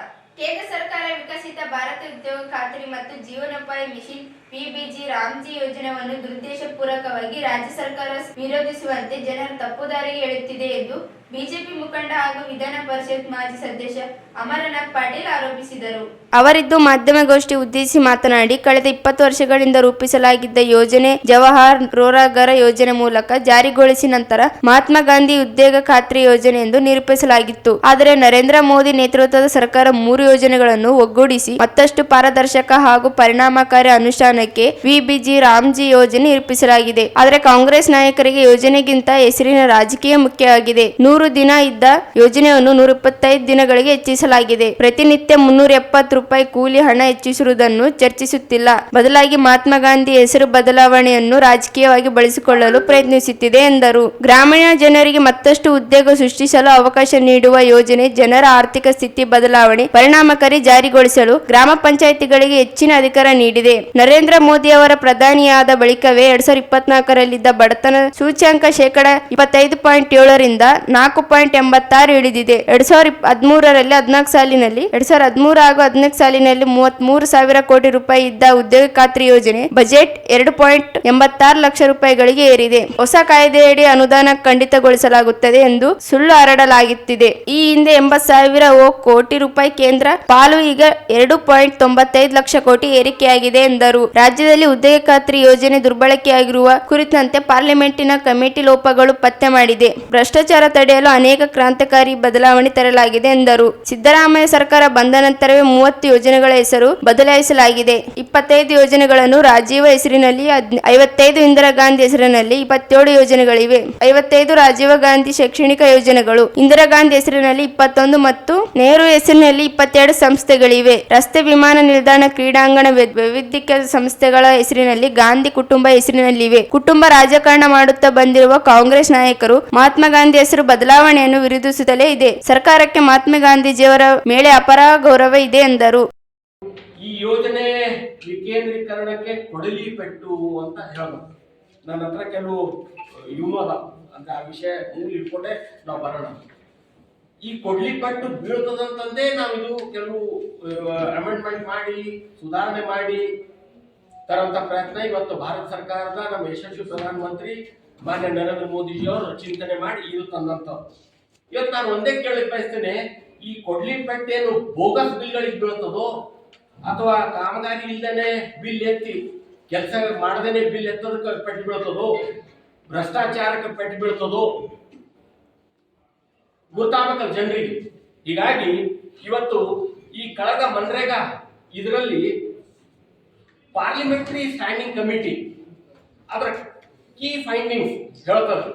ಕೇಂದ್ರ ಸರ್ಕಾರ ವಿಕಸಿತ ಭಾರತ ಉದ್ಯೋಗ ಖಾತ್ರಿ ಮತ್ತು ಜೀವನೋಪಾಯ ಮಿಷನ್ ಪಿಬಿಜಿ ರಾಮ್ಜಿ ಯೋಜನೆಯನ್ನು ದುರುದ್ದೇಶಪೂರ್ವಕವಾಗಿ ರಾಜ್ಯ ಸರ್ಕಾರ ವಿರೋಧಿಸುವಂತೆ ಜನರು ತಪ್ಪುದಾರಿಗೆ ಎಳೆಯುತ್ತಿದೆ ಎಂದು ಬಿಜೆಪಿ ಮುಖಂಡ ಹಾಗೂ ವಿಧಾನ ಪರಿಷತ್ ಮಾಜಿ ಸದಸ್ಯ ಅಮರನಾಥ್ ಪಾಟೀಲ್ ಆರೋಪಿಸಿದರು. ಅವರಿದ್ದು ಮಾಧ್ಯಮಗೋಷ್ಠಿ ಉದ್ದೇಶಿಸಿ ಮಾತನಾಡಿ, ಕಳೆದ 20 ವರ್ಷಗಳಿಂದ ರೂಪಿಸಲಾಗಿದ್ದ ಯೋಜನೆ ಜವಾಹರ್ ರೋರಗರ ಯೋಜನೆ ಮೂಲಕ ಜಾರಿಗೊಳಿಸಿ ನಂತರ ಮಹಾತ್ಮ ಗಾಂಧಿ ಉದ್ಯೋಗ ಖಾತ್ರಿ ಯೋಜನೆ ಎಂದು ನಿರೂಪಿಸಲಾಗಿತ್ತು. ಆದರೆ ನರೇಂದ್ರ ಮೋದಿ ನೇತೃತ್ವದ ಸರ್ಕಾರ 3 ಯೋಜನೆಗಳನ್ನು ಒಗ್ಗೂಡಿಸಿ ಮತ್ತಷ್ಟು ಪಾರದರ್ಶಕ ಹಾಗೂ ಪರಿಣಾಮಕಾರಿ ಅನುಷ್ಠಾನಕ್ಕೆ ವಿಬಿಜಿ ರಾಮ್ಜಿ ಯೋಜನೆ ನಿರೂಪಿಸಲಾಗಿದೆ. ಆದರೆ ಕಾಂಗ್ರೆಸ್ ನಾಯಕರಿಗೆ ಯೋಜನೆಗಿಂತ ಹೆಸರಿನ ರಾಜಕೀಯ ಮುಖ್ಯವಾಗಿದೆ. 100 ದಿನ ಇದ್ದ ಯೋಜನೆಯನ್ನು 125 ದಿನಗಳಿಗೆ ಹೆಚ್ಚಿಸಲಾಗಿದೆ. ಪ್ರತಿನಿತ್ಯ 370 ರೂಪಾಯಿ ಕೂಲಿ ಹಣ ಹೆಚ್ಚಿಸಿರುವುದನ್ನು ಚರ್ಚಿಸುತ್ತಿಲ್ಲ. ಬದಲಾಗಿ ಮಹಾತ್ಮ ಗಾಂಧಿ ಹೆಸರು ಬದಲಾವಣೆಯನ್ನು ರಾಜಕೀಯವಾಗಿ ಬಳಸಿಕೊಳ್ಳಲು ಪ್ರಯತ್ನಿಸುತ್ತಿದೆ ಎಂದರು. ಗ್ರಾಮೀಣ ಜನರಿಗೆ ಮತ್ತಷ್ಟು ಉದ್ಯೋಗ ಸೃಷ್ಟಿಸಲು ಅವಕಾಶ ನೀಡುವ ಯೋಜನೆ, ಜನರ ಆರ್ಥಿಕ ಸ್ಥಿತಿ ಬದಲಾವಣೆ ಪರಿಣಾಮಕಾರಿ ಜಾರಿಗೊಳಿಸಲು ಗ್ರಾಮ ಪಂಚಾಯಿತಿಗಳಿಗೆ ಹೆಚ್ಚಿನ ಅಧಿಕಾರ ನೀಡಿದೆ. ನರೇಂದ್ರ ಮೋದಿ ಅವರ ಪ್ರಧಾನಿಯಾದ ಬಳಿಕವೇ 2024ರಲ್ಲಿದ್ದ ಬಡತನ ಸೂಚ್ಯಂಕ ಶೇಕಡಾ 25.7 ರಿಂದ 4.86 ಇಳಿದಿದೆ. 2013ರಲ್ಲಿ 14 ಸಾಲಿನಲ್ಲಿ 2013 ಹಾಗೂ 14 ಸಾಲಿನಲ್ಲಿ 33,000 ಕೋಟಿ ರೂಪಾಯಿ ಇದ್ದ ಉದ್ಯೋಗ ಖಾತ್ರಿ ಯೋಜನೆ ಬಜೆಟ್ 2.86 ಲಕ್ಷ ರೂಪಾಯಿಗಳಿಗೆ ಏರಿದೆ. ಹೊಸ ಕಾಯ್ದೆಯಡಿ ಅನುದಾನ ಕಡಿತಗೊಳಿಸಲಾಗುತ್ತದೆ ಎಂದು ಸುಳ್ಳು ಹರಡಲಾಗುತ್ತಿದೆ. ಈ ಹಿಂದೆ 80,000 ಕೋಟಿ ರೂಪಾಯಿ ಕೇಂದ್ರ ಪಾಲು ಈಗ 2.95 ಲಕ್ಷ ಕೋಟಿ ಏರಿಕೆಯಾಗಿದೆ ಎಂದರು. ರಾಜ್ಯದಲ್ಲಿ ಉದ್ಯೋಗ ಖಾತ್ರಿ ಯೋಜನೆ ದುರ್ಬಳಕೆಯಾಗಿರುವ ಕುರಿತಂತೆ ಪಾರ್ಲಿಮೆಂಟಿನ ಕಮಿಟಿ ಲೋಪಗಳು ಪತ್ತೆ ಮಾಡಿದೆ. ಭ್ರಷ್ಟಾಚಾರ ತಡೆಯಲು ಅನೇಕ ಕ್ರಾಂತಿಕಾರಿ ಬದಲಾವಣೆ ತರಲಾಗಿದೆ ಎಂದರು. ಸಿದ್ದರಾಮಯ್ಯ ಸರ್ಕಾರ ಬಂದ ನಂತರವೇ 30 ಯೋಜನೆಗಳ ಹೆಸರು ಬದಲಾಯಿಸಲಾಗಿದೆ. 25 ಯೋಜನೆಗಳನ್ನು ರಾಜೀವ ಹೆಸರಿನಲ್ಲಿ, 55 ಇಂದಿರಾ ಗಾಂಧಿ ಹೆಸರಿನಲ್ಲಿ 27 ಯೋಜನೆಗಳಿವೆ. 55 ರಾಜೀವ ಗಾಂಧಿ ಶೈಕ್ಷಣಿಕ ಯೋಜನೆಗಳು, ಇಂದಿರಾ ಗಾಂಧಿ ಹೆಸರಿನಲ್ಲಿ 21 ಮತ್ತು ನೆಹರು ಹೆಸರಿನಲ್ಲಿ 22 ಸಂಸ್ಥೆಗಳಿವೆ. ರಸ್ತೆ, ವಿಮಾನ ನಿಲ್ದಾಣ, ಕ್ರೀಡಾಂಗಣ, ವೈವಿಧ್ಯಕ ಸಂಸ್ಥೆಗಳ ಹೆಸರಿನಲ್ಲಿ ಗಾಂಧಿ ಕುಟುಂಬ ಹೆಸರಿನಲ್ಲಿವೆ. ಕುಟುಂಬ ರಾಜಕಾರಣ ಮಾಡುತ್ತಾ ಬಂದಿರುವ ಕಾಂಗ್ರೆಸ್ ನಾಯಕರು ಮಹಾತ್ಮ ಗಾಂಧಿ ಹೆಸರು ಬದಲಾವಣೆಯನ್ನು ವಿರೋಧಿಸುತ್ತಲೇ ಇದೆ. ಸರ್ಕಾರಕ್ಕೆ ಮಹಾತ್ಮ ಗಾಂಧೀಜಿಯವರ ಮೇಲೆ ಅಪಾರ ಗೌರವ ಇದೆ ಎಂದರು. ಈ ಯೋಜನೆ ವಿಕೇಂದ್ರೀಕರಣಕ್ಕೆ ಕೊಡಲಿ ಪೆಟ್ಟು ಅಂತ ಹೇಳೋದು. ನನ್ನ ಹತ್ರ ಕೆಲವು ಇವು ಅದ ಅಂತ ಆ ವಿಷಯ ಮೂಲ ಇಟ್ಕೊಂಡೆ ನಾವು ಬರೋಣ. ಈ ಕೊಡ್ಲಿ ಪೆಟ್ಟು ಬೀಳ್ತದಂತಂದೇ ನಾವಿದು ಕೆಲವು ಅಮೆಂಡ್ಮೆಂಟ್ ಮಾಡಿ ಸುಧಾರಣೆ ಮಾಡಿ ತರಂತ ಪ್ರಯತ್ನ ಇವತ್ತು ಭಾರತ ಸರ್ಕಾರದ ನಮ್ಮ ಯಶಸ್ವಿ ಪ್ರಧಾನಮಂತ್ರಿ ಮಾನ್ಯ ನರೇಂದ್ರ ಮೋದಿಜಿಯವರು ಚಿಂತನೆ ಮಾಡಿ ಇದು ತಂದಂಥವ್ರು. ಇವತ್ತು ನಾನು ಒಂದೇ ಕೇಳಿ ಬಯಸ್ತೇನೆ, ಈ ಕೊಡ್ಲಿ ಪೆಟ್ಟೇನು ಬೋಗಸ್ ಬಿಲ್ಗಳಿಗೆ ಬೀಳ್ತದೋ ಅಥವಾ ಕಾಮಗಾರಿ ಇಲ್ಲದೇನೆ ಬಿಲ್ ಎತ್ತಿ ಕೆಲಸ ಮಾಡದೇನೆ ಬಿಲ್ ಎತ್ತೋದಕ್ಕೆ ಪೆಟ್ಟು ಬೀಳ್ತದೋ, ಭ್ರಷ್ಟಾಚಾರಕ್ಕೆ ಪೆಟ್ಟು ಬೀಳ್ತದೋ ಗೊತ್ತಾಗಬೇಕಲ್ಲ ಜನರಿಗೆ. ಹೀಗಾಗಿ ಇವತ್ತು ಈ ಕಳೆದ ಮನ್ರೇಗಾ ಇದರಲ್ಲಿ ಪಾರ್ಲಿಮೆಂಟರಿ ಸ್ಟ್ಯಾಂಡಿಂಗ್ ಕಮಿಟಿ ಅದರ ಕೀ ಫೈಂಡಿಂಗ್ಸ್ ಹೇಳ್ತಾರೆ.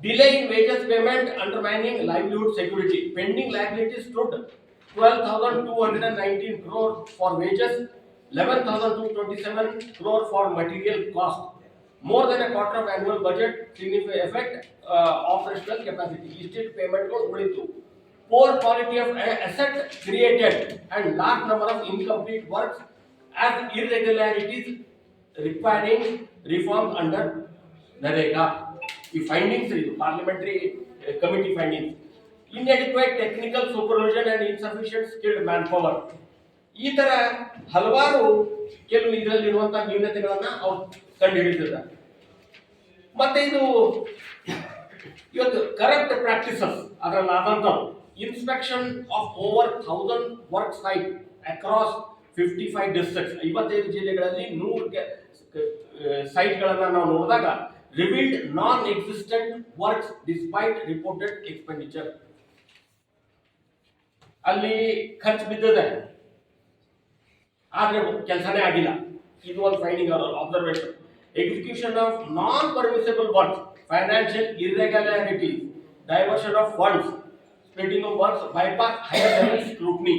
Delay in wages payment, undermining livelihood security, pending liabilities stood 12,219 crore for wages, 11,227 crore for material cost, more than a quarter of annual budget, significant effect operational capacity, listed payment ಉಳಿತು, poor quality of asset created and large number of incomplete works as irregularities requiring reforms under NREGA. ಈ ಫೈಂಡಿಂಗ್ಸ್ ಇದು parliamentary committee findings. inadequate technical supervision and insufficient skilled manpower. ಈ ತರ ಹಲವಾರು ಕೆಲವು ಇದರಲ್ಲಿರುವಂತಹ ನ್ಯೂನತೆಗಳನ್ನ ಅವ್ರು ಕಂಡು ಹಿಡಿದಿದ್ದಾರೆ. ಮತ್ತೆ ಇದು ಇವತ್ತು ಕರಪ್ಟ್ ಪ್ರಾಕ್ಟೀಸಸ್ ಅದರಲ್ಲಿ ಆದಂಥವು. Inspection of over 1000 work site across 55 districts, 55 ಜಿಲ್ಲೆಗಳಲ್ಲಿ 100 ಸೈಟ್ಗಳನ್ನು ನಾವು ನೋಡಿದಾಗ revealed non existent works despite reported expenditure. ಅಲ್ಲಿ ಖರ್ಚು ಬಿದ್ದಿದೆ ಆದ್ರೆ ಕೆಲಸನೇ ಆಗಿಲ್ಲ. ಇದು ಒಂದು finding observation. Execution of non permissible work, financial irregularity, diversion of funds, splitting of funds, bypass higher level scrutiny.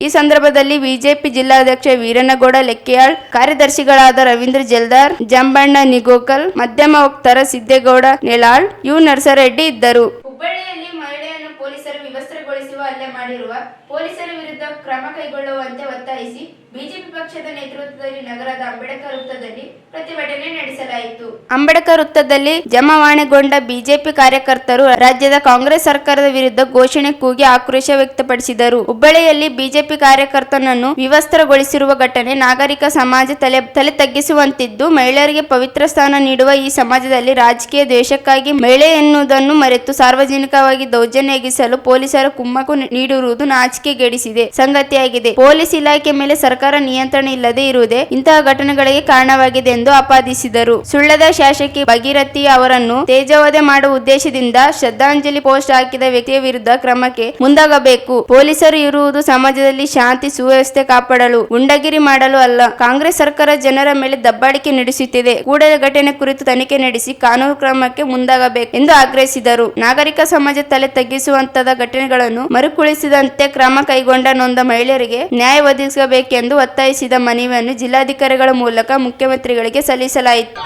ಈ ಸಂದರ್ಭದಲ್ಲಿ ಬಿಜೆಪಿ ಜಿಲ್ಲಾಧ್ಯಕ್ಷ ವೀರಣ್ಣಗೌಡ ಲೆಕ್ಕಿಯಾಳ್, ಕಾರ್ಯದರ್ಶಿಗಳಾದ ರವೀಂದ್ರ ಜಲ್ದಾರ್, ಜಂಬಣ್ಣ ನಿಗೋಕಲ್, ಮಧ್ಯಮ ವಕ್ತಾರ ಸಿದ್ದೇಗೌಡ ನೆಲಾಳ್, ಯು ನರಸರೆಡ್ಡಿ ಇದ್ದರು. ಹುಬ್ಬಳ್ಳಿಯಲ್ಲಿ ಮಹಿಳೆಯನ್ನು ಪೊಲೀಸರು ವಿವಸ್ತ್ರಗೊಳಿಸುವ ಹಲ್ಲೆ ಮಾಡಿರುವ ಪೊಲೀಸರ ವಿರುದ್ಧ ಕ್ರಮ ಕೈಗೊಳ್ಳುವಂತೆ ಒತ್ತಾಯಿಸಿ ಬಿಜೆಪಿ ಪಕ್ಷದ ನೇತೃತ್ವದಲ್ಲಿ ನಗರದ ಅಂಬೇಡ್ಕರ್ ವೃತ್ತದಲ್ಲಿ ಪ್ರತಿಭಟನೆ ನಡೆಸಲಾಯಿತು. ಅಂಬೇಡ್ಕರ್ ವೃತ್ತದಲ್ಲಿ ಜಮಾವಣೆಗೊಂಡ ಬಿಜೆಪಿ ಕಾರ್ಯಕರ್ತರು ರಾಜ್ಯದ ಕಾಂಗ್ರೆಸ್ ಸರ್ಕಾರದ ವಿರುದ್ಧ ಘೋಷಣೆ ಕೂಗಿ ಆಕ್ರೋಶ ವ್ಯಕ್ತಪಡಿಸಿದರು. ಹುಬ್ಬಳ್ಳಿಯಲ್ಲಿ ಬಿಜೆಪಿ ಕಾರ್ಯಕರ್ತನನ್ನು ವಿವಸ್ತ್ರಗೊಳಿಸಿರುವ ಘಟನೆ ನಾಗರಿಕ ಸಮಾಜ ತಲೆ ತಗ್ಗಿಸುವಂತಿದ್ದು, ಮಹಿಳೆಯರಿಗೆ ಪವಿತ್ರ ಸ್ಥಾನ ನೀಡುವ ಈ ಸಮಾಜದಲ್ಲಿ ರಾಜಕೀಯ ದ್ವೇಷಕ್ಕಾಗಿ ಮಹಿಳೆ ಎನ್ನುವುದನ್ನು ಮರೆತು ಸಾರ್ವಜನಿಕವಾಗಿ ದೌರ್ಜನ್ಯ ಎಗಿಸಲು ಪೊಲೀಸರ ಕುಮ್ಮಕ್ಕು ನೀಡಿರುವುದು ನಾಚಿಕೆಗೇಡಿಸಿದೆ ಸಂಗತಿಯಾಗಿದೆ. ಪೊಲೀಸ್ ಇಲಾಖೆ ಮೇಲೆ ಸರ್ಕಾರ ನಿಯಂತ್ರಣ ಇಲ್ಲದೆ ಇರುವುದೇ ಇಂತಹ ಘಟನೆಗಳಿಗೆ ಕಾರಣವಾಗಿದೆ ಎಂದು ಆಪಾದಿಸಿದರು. ಸುಳ್ಳದ ಶಾಸಕಿ ಭಗೀರಥಿ ಅವರನ್ನು ತೇಜೋವಧೆ ಮಾಡುವ ಉದ್ದೇಶದಿಂದ ಶ್ರದ್ಧಾಂಜಲಿ ಪೋಸ್ಟ್ ಹಾಕಿದ ವ್ಯಕ್ತಿಯ ವಿರುದ್ಧ ಕ್ರಮಕ್ಕೆ ಮುಂದಾಗಬೇಕು. ಪೊಲೀಸರು ಇರುವುದು ಸಮಾಜದಲ್ಲಿ ಶಾಂತಿ ಸುವ್ಯವಸ್ಥೆ ಕಾಪಾಡಲು, ಗುಂಡಗಿರಿ ಮಾಡಲು ಅಲ್ಲ. ಕಾಂಗ್ರೆಸ್ ಸರ್ಕಾರ ಜನರ ಮೇಲೆ ದಬ್ಬಾಳಿಕೆ ನಡೆಸುತ್ತಿದೆ. ಕೂಡಲೇ ಘಟನೆ ಕುರಿತು ತನಿಖೆ ನಡೆಸಿ ಕಾನೂನು ಕ್ರಮಕ್ಕೆ ಮುಂದಾಗಬೇಕು ಎಂದು ಆಗ್ರಹಿಸಿದರು. ನಾಗರಿಕ ಸಮಾಜ ತಲೆ ತಗ್ಗಿಸುವಂತಹ ಘಟನೆಗಳನ್ನು ಮರುಕಳಿಸದಂತೆ ಕ್ರಮ ಕೈಗೊಂಡ ನೊಂದ ಮಹಿಳೆಯರಿಗೆ ನ್ಯಾಯ ಒದಗಿಸಬೇಕೆಂದು ಒತ್ತಾಯಿಸಿದ ಮನವಿಯನ್ನು ಜಿಲ್ಲಾಧಿಕಾರಿಗಳ ಮೂಲಕ ಮುಖ್ಯಮಂತ್ರಿಗಳಿಗೆ ಸಲ್ಲಿಸಲಾಯಿತು.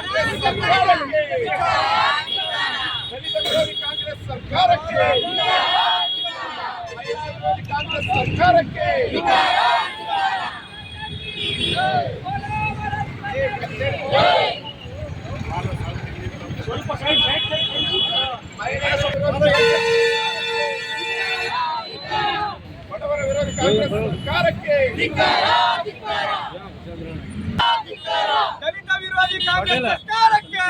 ದಲಿತ ವಿರೋಧಿ ಕಾಂಗ್ರೆಸ್ ಸರ್ಕಾರಕ್ಕೆ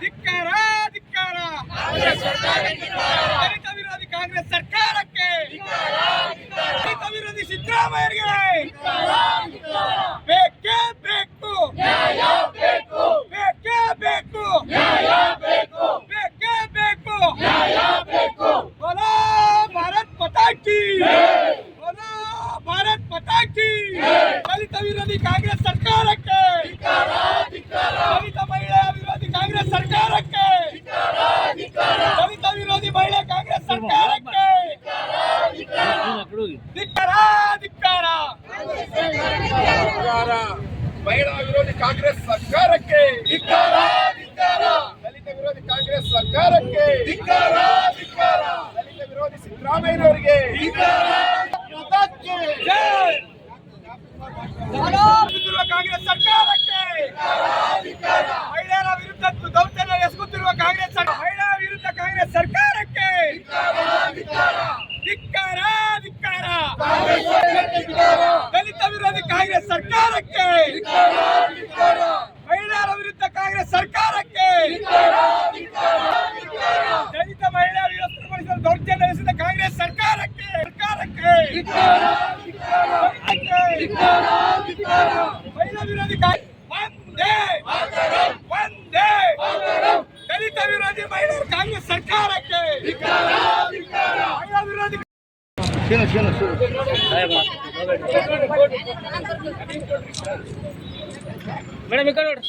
ಧಿಕ್ಕಾರ, ಧಿಕ್ಕಾರ. ದಲಿತ ವಿರೋಧಿ ಕಾಂಗ್ರೆಸ್ ಸರ್ಕಾರಕ್ಕೆ, ದಲಿತ ವಿರೋಧಿ ಸಿದ್ದರಾಮಯ್ಯರಿಗೆ ಬೇಕೇ ಬೇಕು, ಬೇಕೇ ಬೇಕು, ಬೇಕೇ ಬೇಕು. बोलो भारत माता की, बोलो भारत माता की. दलित विरोधी कांग्रेस ಸರ್ಕಾರಕ್ಕೆ, ದಲಿತ ಮಹಿಳೆಯ ವಿರೋಧಿ ಕಾಂಗ್ರೆಸ್ ಸರ್ಕಾರಕ್ಕೆ, ದಲಿತ ವಿರೋಧಿ ಮಹಿಳೆ ಕಾಂಗ್ರೆಸ್ ಸರ್ಕಾರಕ್ಕೆ ಧಿಕ್ಕಾರ, ಧಿಕ್ಕಾರ. ಮಹಿಳಾ ವಿರೋಧಿ ಕಾಂಗ್ರೆಸ್ ಸರ್ಕಾರಕ್ಕೆ ಧಿಕ್ಕಾರ, ಧಿಕ್ಕಾರ. ದಲಿತ ವಿರೋಧಿ ಕಾಂಗ್ರೆಸ್ ಸರ್ಕಾರಕ್ಕೆ ಧಿಕ್ಕಾರ, ಧಿಕ್ಕಾರ. ದಲಿತ ವಿರೋಧಿ ಸಿದ್ದರಾಮಯ್ಯನವರಿಗೆ ಕಾಂಗ್ರೆಸ್ ಸರ್ಕಾರಕ್ಕೆ, ಮಹಿಳೆಯರ ವಿರುದ್ಧ ದೌರ್ಜನ್ಯ ಎಸಗುತ್ತಿರುವ ಕಾಂಗ್ರೆಸ್, ಮಹಿಳಾ ವಿರುದ್ಧ ಕಾಂಗ್ರೆಸ್ ಸರ್ಕಾರಕ್ಕೆ ಧಿಕ್ಕಾರ, ಧಿಕ್ಕಾರ. ದಲಿತ ವಿರೋಧಿ ಕಾಂಗ್ರೆಸ್ ಸರ್ಕಾರಕ್ಕೆ, ಮಹಿಳೆಯರ ವಿರುದ್ಧ ಕಾಂಗ್ರೆಸ್ ಸರ್ಕಾರಕ್ಕೆ, ದಲಿತ ಮಹಿಳೆಯ ವಿರುದ್ಧ ದೌರ್ಜನ್ಯ ಎಸಗಿದ ಕಾಂಗ್ರೆಸ್ ಸರ್ಕಾರಕ್ಕೆ, ಮಹಿಳಾ ವಿರೋಧಿ ಒಂದೇ, ಒಂದೇ. ದಲಿತ ವಿರೋಧಿ ಮಹಿಳೆಯರ ಕಾಂಗ್ರೆಸ್ ಸರ್ಕಾರಕ್ಕೆ, ಮಹಿಳಾ ವಿರೋಧಿ ಮೇಡಮ್ ಈ ಕಡೆ ನೋಡ್ರಿ.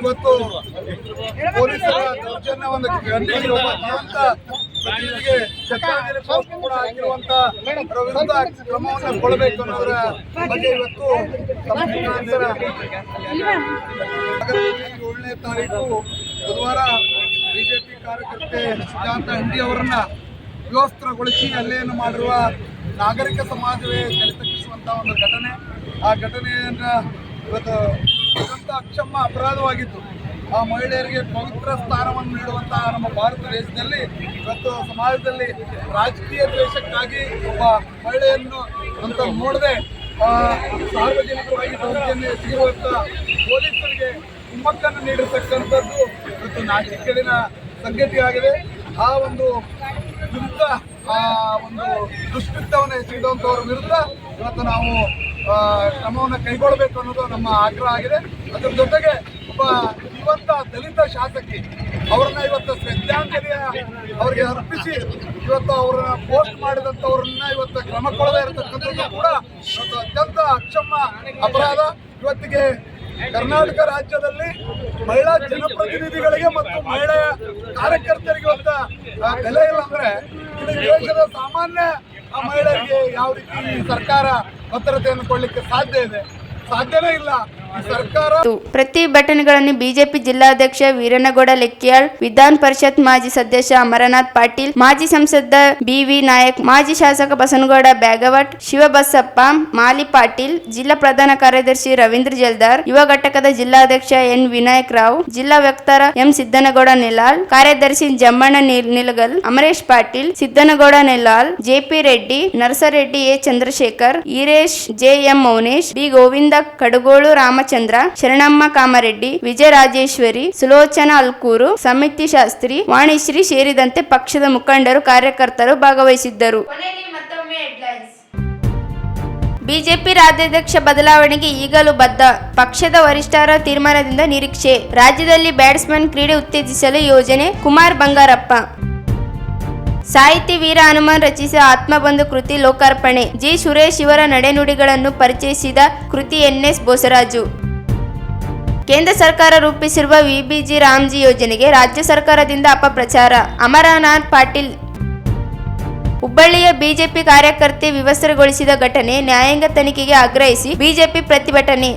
ಇವತ್ತು ಪೊಲೀಸರ ದೌರ್ಜನ್ಯವನ್ನು ಖಂಡಿಸಿರುವಂತ ಪ್ರತಿನಿಧಿಗೆ ಶ್ರದ್ಧಾಂಜಲಿ ಪೋಸ್ಟ್ ಕೂಡ ಹಾಕಿರುವಂತ ವಿರುದ್ಧ ಕ್ರಮವನ್ನು ಕೊಡಬೇಕು ಅನ್ನೋದರ ಬಗ್ಗೆ ಇವತ್ತು ನಗರದಲ್ಲಿ 7ನೇ ತಾರೀಕು ಬುಧವಾರ ಬಿಜೆಪಿ ಕಾರ್ಯಕರ್ತೆ ಸುಜಾತ ಹಿಂಡಿ ಅವರನ್ನ ವಿವಸ್ತ್ರಗೊಳಿಸಿ ಹಲ್ಲೆಯನ್ನು ಮಾಡಿರುವ ನಾಗರಿಕ ಸಮಾಜವೇ ತಲೆತಗ್ಗಿಸುವಂತ ಒಂದು ಘಟನೆ. ಆ ಘಟನೆಯನ್ನ ಇವತ್ತು ಅತ್ಯಂತ ಅಕ್ಷಮ್ಯ ಅಪರಾಧವಾಗಿತ್ತು. ಆ ಮಹಿಳೆಯರಿಗೆ ಪವಿತ್ರ ಸ್ಥಾನವನ್ನು ನೀಡುವಂತಹ ನಮ್ಮ ಭಾರತ ದೇಶದಲ್ಲಿ ಇವತ್ತು ಸಮಾಜದಲ್ಲಿ ರಾಜಕೀಯ ದ್ವೇಷಕ್ಕಾಗಿ ಒಬ್ಬ ಮಹಿಳೆಯನ್ನು ಅಂತ ನೋಡದೆ ಸಾರ್ವಜನಿಕವಾಗಿ ದೌರ್ಜನ್ಯ ಎಸಗಿರುವಂಥ ಪೊಲೀಸರಿಗೆ ಕುಮ್ಮಕ್ಕನ್ನು ನೀಡಿರ್ತಕ್ಕಂಥದ್ದು ಇವತ್ತು ನಾಚಿಕೆಗೇಡಿನ ಸಂಗತಿಯಾಗಿದೆ. ಆ ಒಂದು ವಿರುದ್ಧ, ಆ ಒಂದು ದುಷ್ಕೃತ್ಯವನ್ನು ಎಸಗಿದಂಥವ್ರ ವಿರುದ್ಧ ಇವತ್ತು ನಾವು ಕ್ರಮವನ್ನು ಕೈಗೊಳ್ಳಬೇಕು ಅನ್ನೋದು ನಮ್ಮ ಆಗ್ರಹ ಆಗಿದೆ. ಅದರ ಜೊತೆಗೆ ಒಬ್ಬ ಜೀವಂತ ದಲಿತ ಶಾಸಕಿ ಅವ್ರನ್ನ ಇವತ್ತು ಶ್ರದ್ಧಾಂಜಲಿಯ ಅವರಿಗೆ ಅರ್ಪಿಸಿ ಇವತ್ತು ಅವರನ್ನ ಪೋಸ್ಟ್ ಮಾಡಿದಂಥವ್ರನ್ನ ಇವತ್ತು ಕ್ರಮ ಕೊಡದೇ ಇರತಕ್ಕಂಥದ್ದು ಕೂಡ ಇವತ್ತು ಅತ್ಯಂತ ಅಕ್ಷಮ್ಯ ಅಪರಾಧ. ಇವತ್ತಿಗೆ ಕರ್ನಾಟಕ ರಾಜ್ಯದಲ್ಲಿ ಮಹಿಳಾ ಜನಪ್ರತಿನಿಧಿಗಳಿಗೆ ಮತ್ತು ಮಹಿಳಾ ಕಾರ್ಯಕರ್ತರಿಗೆ ಇವತ್ತು ಬೆಲೆ ಇಲ್ಲ ಅಂದ್ರೆ ಇಡೀ ದೇಶದ ಸಾಮಾನ್ಯ ಮಹಿಳೆಯರಿಗೆ ಯಾವ ರೀತಿ ಸರ್ಕಾರ ಭದ್ರತೆಯನ್ನು ಕೊಡ್ಲಿಕ್ಕೆ ಸಾಧ್ಯ ಇದೆ? ಸಾಧ್ಯನೇ ಇಲ್ಲ. ಈ ಸರ್ಕಾರ ಪ್ರತಿಭಟನೆಗಳನ್ನು ಬಿಜೆಪಿ ಜಿಲ್ಲಾಧ್ಯಕ್ಷ ವೀರನಗೌಡ ಲೆಕ್ಕಿಯಾಳ್, ವಿಧಾನ ಪರಿಷತ್ ಮಾಜಿ ಸದಸ್ಯ ಅಮರನಾಥ್ ಪಾಟೀಲ್, ಮಾಜಿ ಸಂಸದ ಬಿವಿ ನಾಯಕ್, ಮಾಜಿ ಶಾಸಕ ಬಸನಗೌಡ ಬ್ಯಾಗವಟ್, ಶಿವಬಸಪ್ಪ ಮಾಲಿ ಪಾಟೀಲ್, ಜಿಲ್ಲಾ ಪ್ರಧಾನ ಕಾರ್ಯದರ್ಶಿ ರವೀಂದ್ರ ಜಲ್ದಾರ್, ಯುವ ಘಟಕದ ಜಿಲ್ಲಾಧ್ಯಕ್ಷ ಎನ್ ವಿನಾಯಕ್ ರಾವ್, ಜಿಲ್ಲಾ ವಕ್ತಾರ ಎಂ ಸಿದ್ದನಗೌಡ ನೆಲಾಲ್, ಕಾರ್ಯದರ್ಶಿ Jammanna Nilagal, Amaresh Patil, Siddanagouda Nelal, J P Reddy, Narasareddy A Chandrashekhar, Eeresh J M Mounesh, B Govinda Kadagolu, Ramachandra, Sharanamma Kamareddy, Vijaya Rajeshwari, Sulochana Alkuru, ಸಮಿತಿ ಶಾಸ್ತ್ರಿ, ವಾಣಿಶ್ರೀ ಸೇರಿದಂತೆ ಪಕ್ಷದ ಮುಖಂಡರು, ಕಾರ್ಯಕರ್ತರು ಭಾಗವಹಿಸಿದ್ದರು. ಬಿಜೆಪಿ ರಾಜ್ಯಾಧ್ಯಕ್ಷ ಬದಲಾವಣೆಗೆ ಈಗಲೂ ಬದ್ಧ, ಪಕ್ಷದ ವರಿಷ್ಠರ ತೀರ್ಮಾನದಿಂದ ನಿರೀಕ್ಷೆ. ರಾಜ್ಯದಲ್ಲಿ ಬ್ಯಾಟ್ಸ್ಮನ್ ಕ್ರೀಡೆ ಉತ್ತೇಜಿಸಲು ಯೋಜನೆ, ಕುಮಾರ್ ಬಂಗಾರಪ್ಪ. ಸಾಹಿತಿ ವೀರ ಹನುಮಾನ್ ರಚಿಸಿದ ಆತ್ಮಬಂಧು ಕೃತಿ ಲೋಕಾರ್ಪಣೆ. ಜಿ ಸುರೇಶ್ ಇವರ ನಡೆನುಡಿಗಳನ್ನು ಪರಿಚಯಿಸಿದ ಕೃತಿ ಎನ್ಎಸ್ ಬೋಸರಾಜು. ಕೇಂದ್ರ ಸರ್ಕಾರ ರೂಪಿಸಿರುವ ವಿಬಿಜಿ ರಾಮ್ಜಿ ಯೋಜನೆಗೆ ರಾಜ್ಯ ಸರ್ಕಾರದಿಂದ ಅಪಪ್ರಚಾರ. ಅಮರನಾಥ್ ಪಾಟೀಲ್. ಹುಬ್ಬಳ್ಳಿಯ ಬಿಜೆಪಿ ಕಾರ್ಯಕರ್ತೆ ವಿವಸ್ತ್ರಗೊಳಿಸಿದ ಘಟನೆ, ನ್ಯಾಯಾಂಗ ತನಿಖೆಗೆ ಆಗ್ರಹಿಸಿ ಬಿಜೆಪಿ ಪ್ರತಿಭಟನೆ.